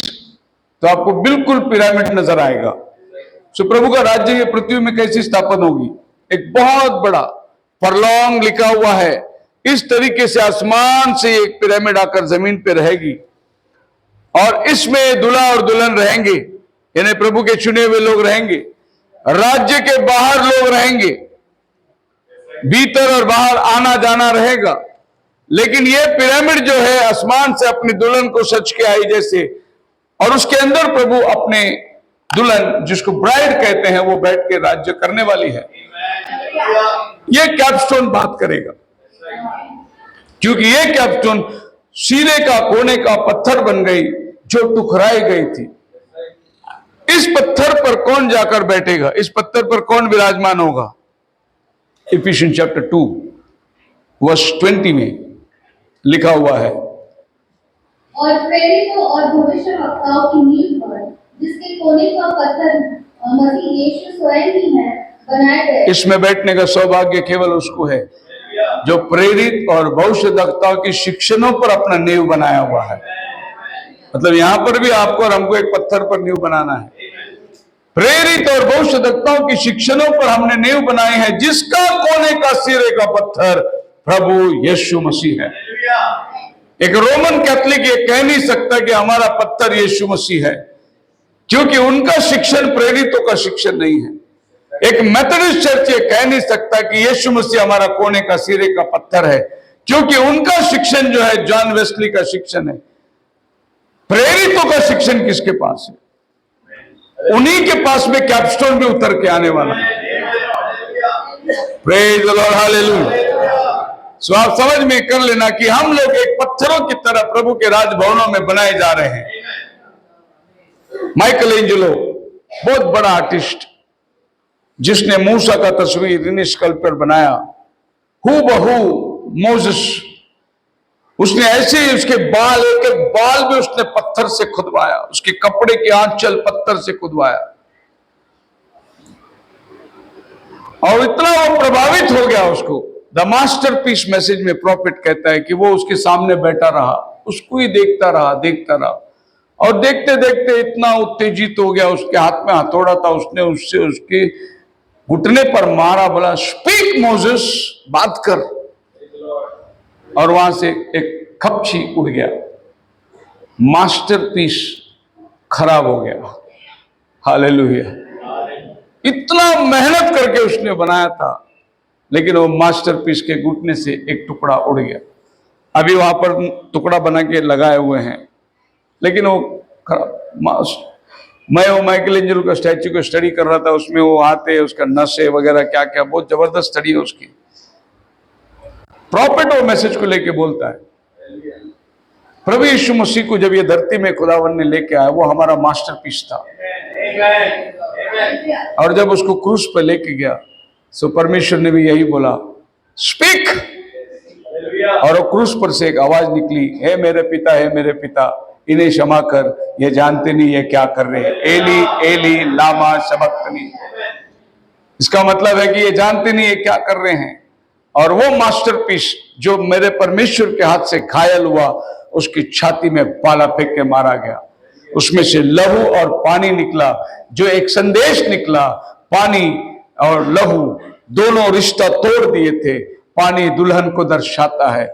Speaker 1: तो आपको बिल्कुल पिरामिड नजर आएगा। सो प्रभु का राज्य ये पृथ्वी में कैसी स्थापन होगी? एक बहुत बड़ा परलोंग लिखा हुआ है, इस तरीके से आसमान से एक पिरामिड आकर जमीन पे रहेगी, और इसमें दूल्हा और दुल्हन रहेंगे, यानी प्रभु के चुने हुए लोग रहेंगे। राज्य के बाहर लोग रहेंगे, भीतर और बाहर आना जाना रहेगा। लेकिन ये पिरामिड जो है आसमान से अपनी दुल्हन को सच के आई जैसे, और उसके अंदर प्रभु अपने दुल्हन जिसको ब्राइड कहते हैं वो बैठ के राज्य करने वाली है। ये कैपस्टोन बात करेगा, क्योंकि ये कैपस्टोन सीने का कोने का पत्थर बन गई जो टुकराई गई थी। इस पत्थर पर कौन जाकर बैठेगा? इस पत्थर पर कौन विराजमान होगा? इफिशियंस चैप्टर 2 वर्स 20 में लिखा हुआ है,
Speaker 3: और प्रेरितों और भविष्यवक्ताओं की नींव पर, जिसके कोने का पत्थर मसीह यीशु स्वयं ही है, बनाए गए। इसमें बैठने का सौभाग्य केवल उसको है जो प्रेरित और भविष्यवक्ताओं की शिक्षणों पर अपना नींव बनाया हुआ है। मतलब यहां पर भी आपको और हमको एक पत्थर पर नींव बनाना है। प्रेरित और भविष्यवक्ताओं की शिक्षणों पर हमने नींव बनाई है, जिसका कोने का सिरे का पत्थर प्रभु यीशु मसीह है। एक रोमन कैथोलिक ये कह नहीं सकता कि हमारा पत्थर यीशु मसीह है, क्योंकि उनका शिक्षण प्रेरितों का शिक्षण नहीं है। एक मेथोडिस्ट चर्च ये कह नहीं सकता कि यीशु मसीह हमारा कोने का सिरे का पत्थर है, क्योंकि उनका शिक्षण जो है जॉन वेस्ली का शिक्षण है। प्रेरितों का शिक्षण किसके पास है? उन्हीं के पास में कैपस्टोन भी उतर के आने वाला है। Praise the lord, hallelujah. So आप समझ में कर लेना कि हम लोग एक पत्थरों की तरह प्रभु के राजभवनों में बनाए जा रहे हैं। माइकल एंजेलो बहुत बड़ा आर्टिस्ट, जिसने मूसा का तस्वीर इन स्कल्पचर बनाया, हूबहू मोसेस, उसने ऐसे ही उसके बाल, एक एक बाल भी उसने पत्थर से खुदवाया, उसके कपड़े के आंचल पत्थर से खुदवाया, और इतना वो प्रभावित हो गया उसको। द मास्टरपीस मैसेज में प्रॉफिट कहता है कि वो उसके सामने बैठा रहा, उसको ही देखता रहा, और देखते देखते इतना उत्तेजित हो गया, उसके हाथ में हथौड़ा था, उसने उससे उसके घुटने पर मारा, बोला स्पीक मोसेस, बात कर। और वहां से एक खपची उड़ गया, मास्टरपीस खराब हो गया। हालेलुया। इतना मेहनत करके उसने बनाया था, लेकिन वो मास्टरपीस के घुटने से एक टुकड़ा उड़ गया। अभी वहां पर टुकड़ा बना के लगाए हुए हैं, लेकिन वो खराब। मैं वो माइकल एंजेलो का स्टैच्यू को स्टडी कर रहा था, उसमें वो आते, उसका नशे वगैरह क्या क्या, बहुत जबरदस्त स्टडी है उसकी। प्रॉफिट वो मैसेज को लेके बोलता है, प्रभु यीशु मसीह को जब ये धरती में खुदावन ने लेके आया, वो हमारा मास्टरपीस था, और जब उसको क्रूस पे लेके गया, सो परमेश्वर ने भी यही बोला स्पीक, और वो क्रूस पर से एक आवाज निकली, हे मेरे पिता, इन्हें क्षमा कर, ये जानते नहीं ये क्या कर रहे हैं, एली एली लामा शबक्तनी। इसका मतलब है कि ये जानते नहीं ये क्या कर रहे हैं।
Speaker 1: और वो मास्टरपीस जो मेरे परमेश्वर के हाथ से घायल हुआ, उसकी छाती में भाला फेंक के मारा गया। उसमें से लहू और पानी निकला, जो एक संदेश निकला। पानी और लहू दोनों रिश्ता तोड़ दिए थे। पानी दुल्हन को दर्शाता है,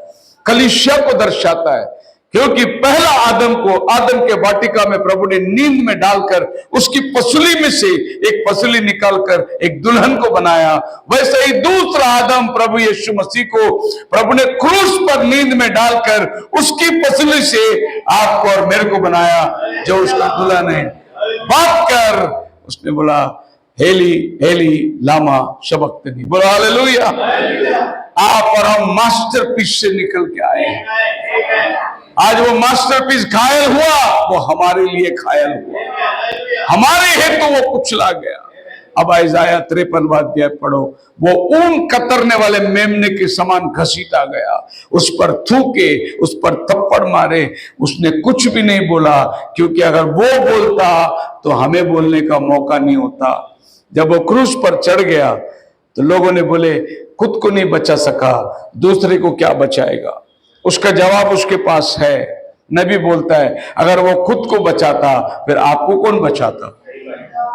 Speaker 1: कलीसिया को दर्शाता है, क्योंकि पहला आदम के वाटिका में प्रभु ने नींद में डालकर उसकी पसली में से एक पसली निकालकर एक दुल्हन को बनाया। वैसे ही दूसरा आदम प्रभु यीशु मसीह को प्रभु ने क्रूस पर नींद में डालकर उसकी पसली से आपको और मेरे को बनाया, जो उसका दुल्हन है। बात कर, उसने बोला हेली हेली लामा शबक्तनी, बोलो हालेलुया। आप और हम मास्टरपीस से निकल के आए हैं। आज वो मास्टरपीस घायल हुआ, वो हमारे लिए घायल हुआ, हमारे हेतु वो कुचला गया। अब इज़ाया 53वां अध्याय पढ़ो, वो ऊन कतरने वाले मेमने के समान घसीटा गया, उस पर थूके, उस पर थप्पड़ मारे, उसने कुछ भी नहीं बोला, क्योंकि अगर वो बोलता तो हमें बोलने का मौका नहीं होता। जब वो क्रूस पर चढ़ गया तो लोगों ने बोले खुद को नहीं बचा सका, दूसरे को क्या बचाएगा। उसका जवाब उसके पास है। नबी बोलता है अगर वो खुद को बचाता फिर आपको कौन बचाता।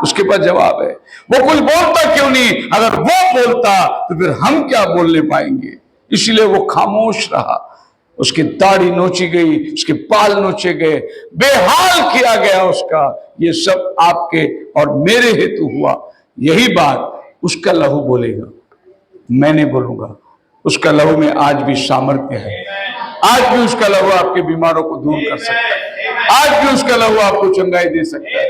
Speaker 1: उसके पास जवाब है। वो कुछ बोलता क्यों नहीं, अगर वो बोलता तो फिर हम क्या बोलने पाएंगे। इसलिए वो खामोश रहा। उसकी दाढ़ी नोची गई, उसके बाल नोचे गए, बेहाल किया गया उसका। ये सब आपके और मेरे हेतु हुआ। यही बात उसका लहू बोलेगा, मैं नहीं बोलूंगा। उसका लहू में आज भी सामर्थ्य है। आज भी उसका लहू आपके बीमारों को दूर कर सकता है। आज भी उसका लहू आपको चंगाई दे सकता है।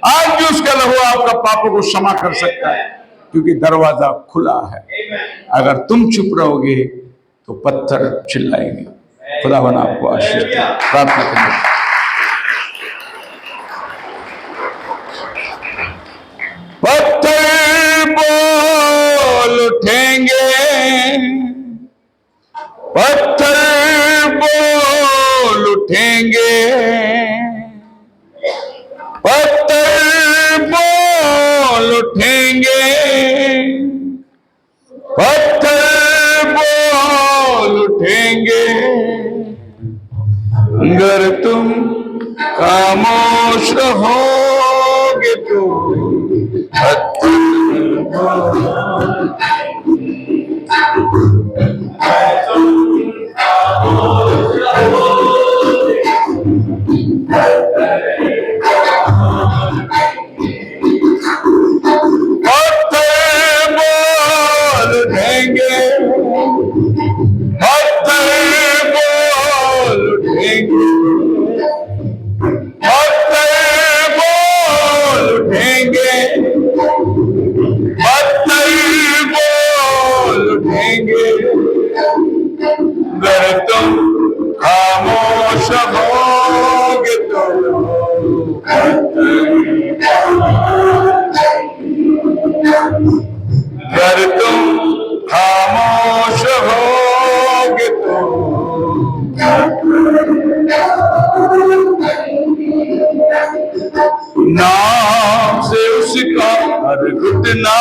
Speaker 1: आज भी उसका लहू आपका पापों को क्षमा कर सकता है, क्योंकि दरवाजा खुला है। अगर तुम चुप रहोगे तो पत्थर चिल्लाएंगे। खुदावन आपको आशीष दे। प्रार्थना करें। पत्थर बोल उठेंगे, पत्थर बोल उठेंगे, पत्थर बोल उठेंगे, पत्थर बोल उठेंगे, अगर तुम खामोश रहोगे तो नाम से उसका हर घुटना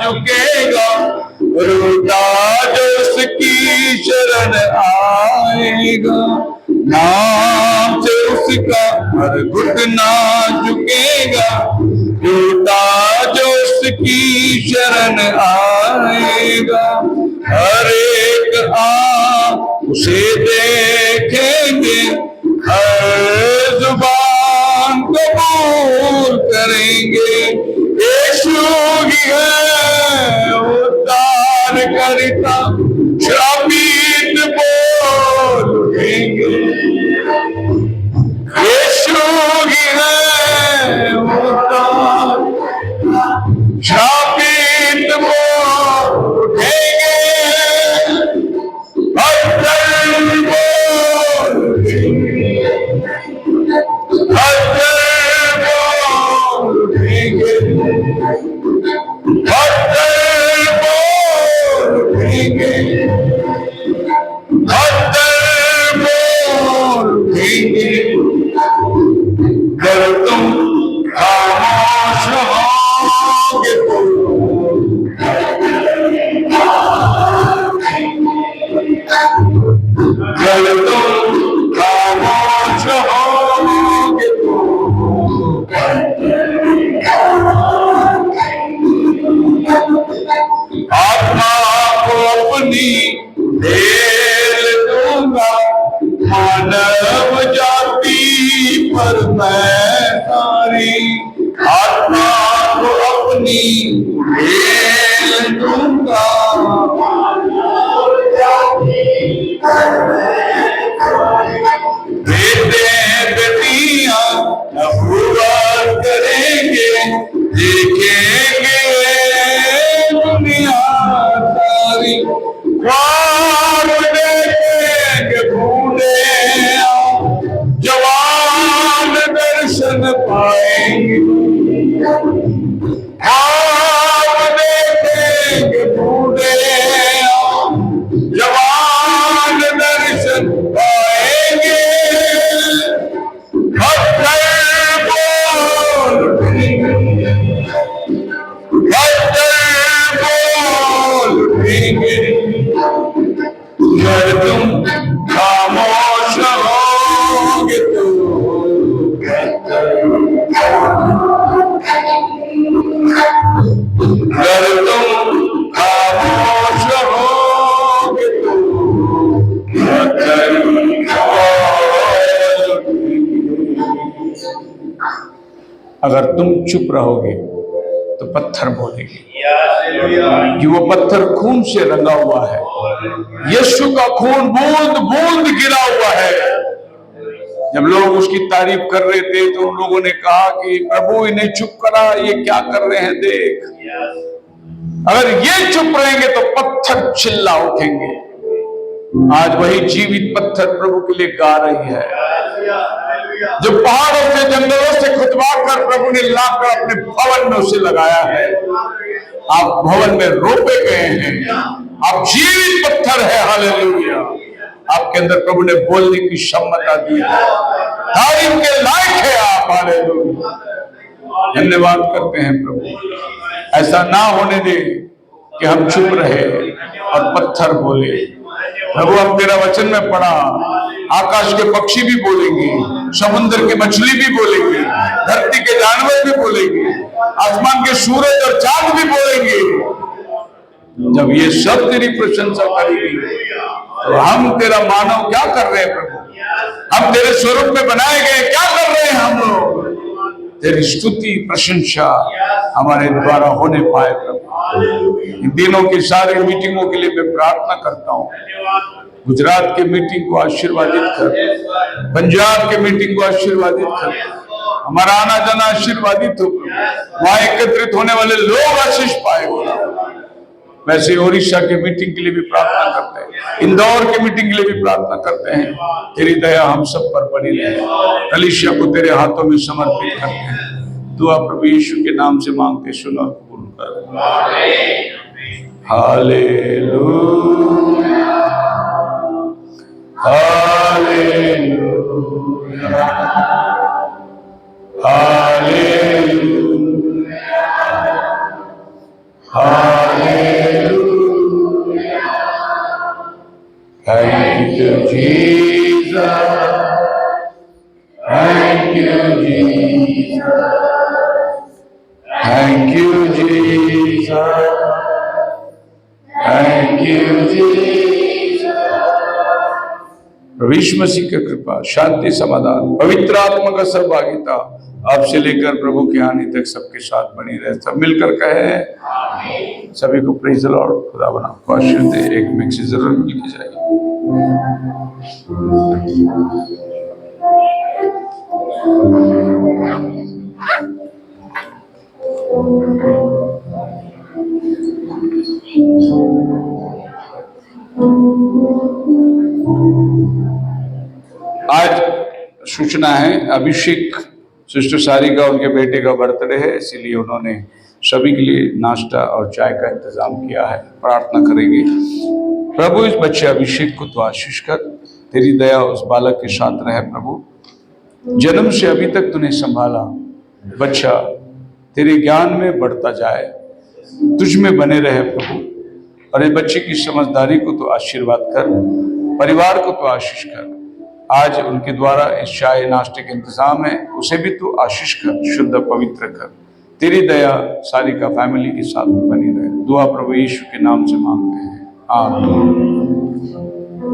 Speaker 1: झुकेगा, रोता जो उसकी शरण आएगा। नाम से उसका हर घुटना झुकेगा, रोता जो उसकी शरण आएगा। हर एक उसे देखेंगे, हर जुबान कबूल करेंगे। यीशु ही है उद्धार करता, श्रापित बोल उठेंगे। यीशु ही है उद्धार, श्रापित बोल उठेंगे। पत्थर बोल उठेंगे, पत्थर बोल उठेंगे, पत्थर बोल उठेंगे, अगर तुम खामोश होगे आत्मा को अपनी ढेल दूंगा, मानव जाति पर मैं सारी आत्मा को अपनी ढेल दूंगा। बेटे बेटियां नबूवत करेंगे, देखेंगे दुनिया सारी, ख्वाब देखेंगे बूढ़े जवान दर्शन पाएंगे, ख्वाब देखेंगे बूढ़े जवान दर्शन पाएंगे। खच्चर बोल उठेंगे, अगर तुम खामोश होगे तो अगर तुम खामोश होगे अगर तुम चुप रहोगे तो पत्थर बोलेंगे, कि वो पत्थर खून से रंगा हुआ है, यीशु का खून बूंद बूंद गिरा हुआ है। जब लोग उसकी तारीफ कर रहे थे तो उन लोगों ने कहा कि प्रभु इन्हें चुप करा, ये क्या कर रहे हैं देख। अगर ये चुप रहेंगे तो पत्थर चिल्ला उठेंगे। आज वही जीवित पत्थर प्रभु के लिए गा रही है, जो पहाड़ों से जंगलों से खुदवा कर प्रभु ने लाकर अपने भवन में उसे लगाया है। आप भवन में रोपे गए हैं, आप जीवित पत्थर है। हालेलुया। आपके अंदर प्रभु ने बोलने की क्षमता दी है, तारीफ के लायक है आप। हालेलुया। धन्यवाद करते हैं प्रभु। ऐसा ना होने दे कि हम चुप रहे और पत्थर बोले। प्रभु अब तेरा वचन में पढ़ा, आकाश के पक्षी भी बोलेंगे, समुद्र की मछली भी बोलेंगी, धरती के जानवर भी बोलेंगे, आसमान के सूरज और चांद भी बोलेंगे। जब ये सब तेरी प्रशंसा करेगी तो हम तेरा मानव क्या कर रहे हैं प्रभु? हम तेरे स्वरूप में बनाए गए क्या कर रहे हैं हम लोग? तेरी स्तुति प्रशंसा हमारे द्वारा होने पाए प्रभु। इन दिनों की सारी मीटिंगों के लिए मैं प्रार्थना करता हूँ। गुजरात के मीटिंग को आशीर्वादित कर, पंजाब के मीटिंग को आशीर्वादित कर, हमारा आना जाना आशीर्वादित हो, वहां एकत्रित होने वाले लोग आशीष पाए। वैसे ओडिशा के मीटिंग के लिए भी प्रार्थना करते हैं, इंदौर के मीटिंग के लिए भी प्रार्थना करते हैं। तेरी दया हम सब पर बनी रहे। कलीसिया को तेरे हाथों में समर्पित करते हैं। दुआ प्रभु यीशु के नाम से मांगते, सुनो और कबूल कर। Hallelujah, hallelujah, hallelujah, hallelujah. Thank you, Jesus. Thank you, Jesus. Thank you, Jesus. Thank you, Jesus. प्रभु यीशु मसीह की कृपा, शांति, समाधान, पवित्र आत्मा का सहभागिता आपसे लेकर प्रभु के आने तक सबके साथ बनी रहे। सब मिलकर कहे सभी को प्रेज द लॉर्ड। खुदा बना आपको आशीर्वाद दे। एक मिक्सी जरूर मिल के जाएगी। आज सूचना है, अभिषेक सिस्टर सारिका उनके बेटे का बर्थडे है, इसीलिए उन्होंने सभी के लिए नाश्ता और चाय का इंतजाम किया है। प्रार्थना करेंगे। प्रभु इस बच्चे अभिषेक को तो आशीष कर, तेरी दया उस बालक के साथ रहे प्रभु। जन्म से अभी तक तूने संभाला, बच्चा तेरे ज्ञान में बढ़ता जाए, तुझ में बने रहे प्रभु। और इस बच्चे की समझदारी को तो आशीर्वाद कर, परिवार को तो आशीष कर। आज उनके द्वारा इस चाय नाश्ते के इंतजाम है, उसे भी तू आशीष कर, शुद्ध पवित्र कर। तेरी दया सारिका फैमिली के साथ बनी रहे। दुआ प्रभु यीशु के नाम से मांगते हैं, आमीन।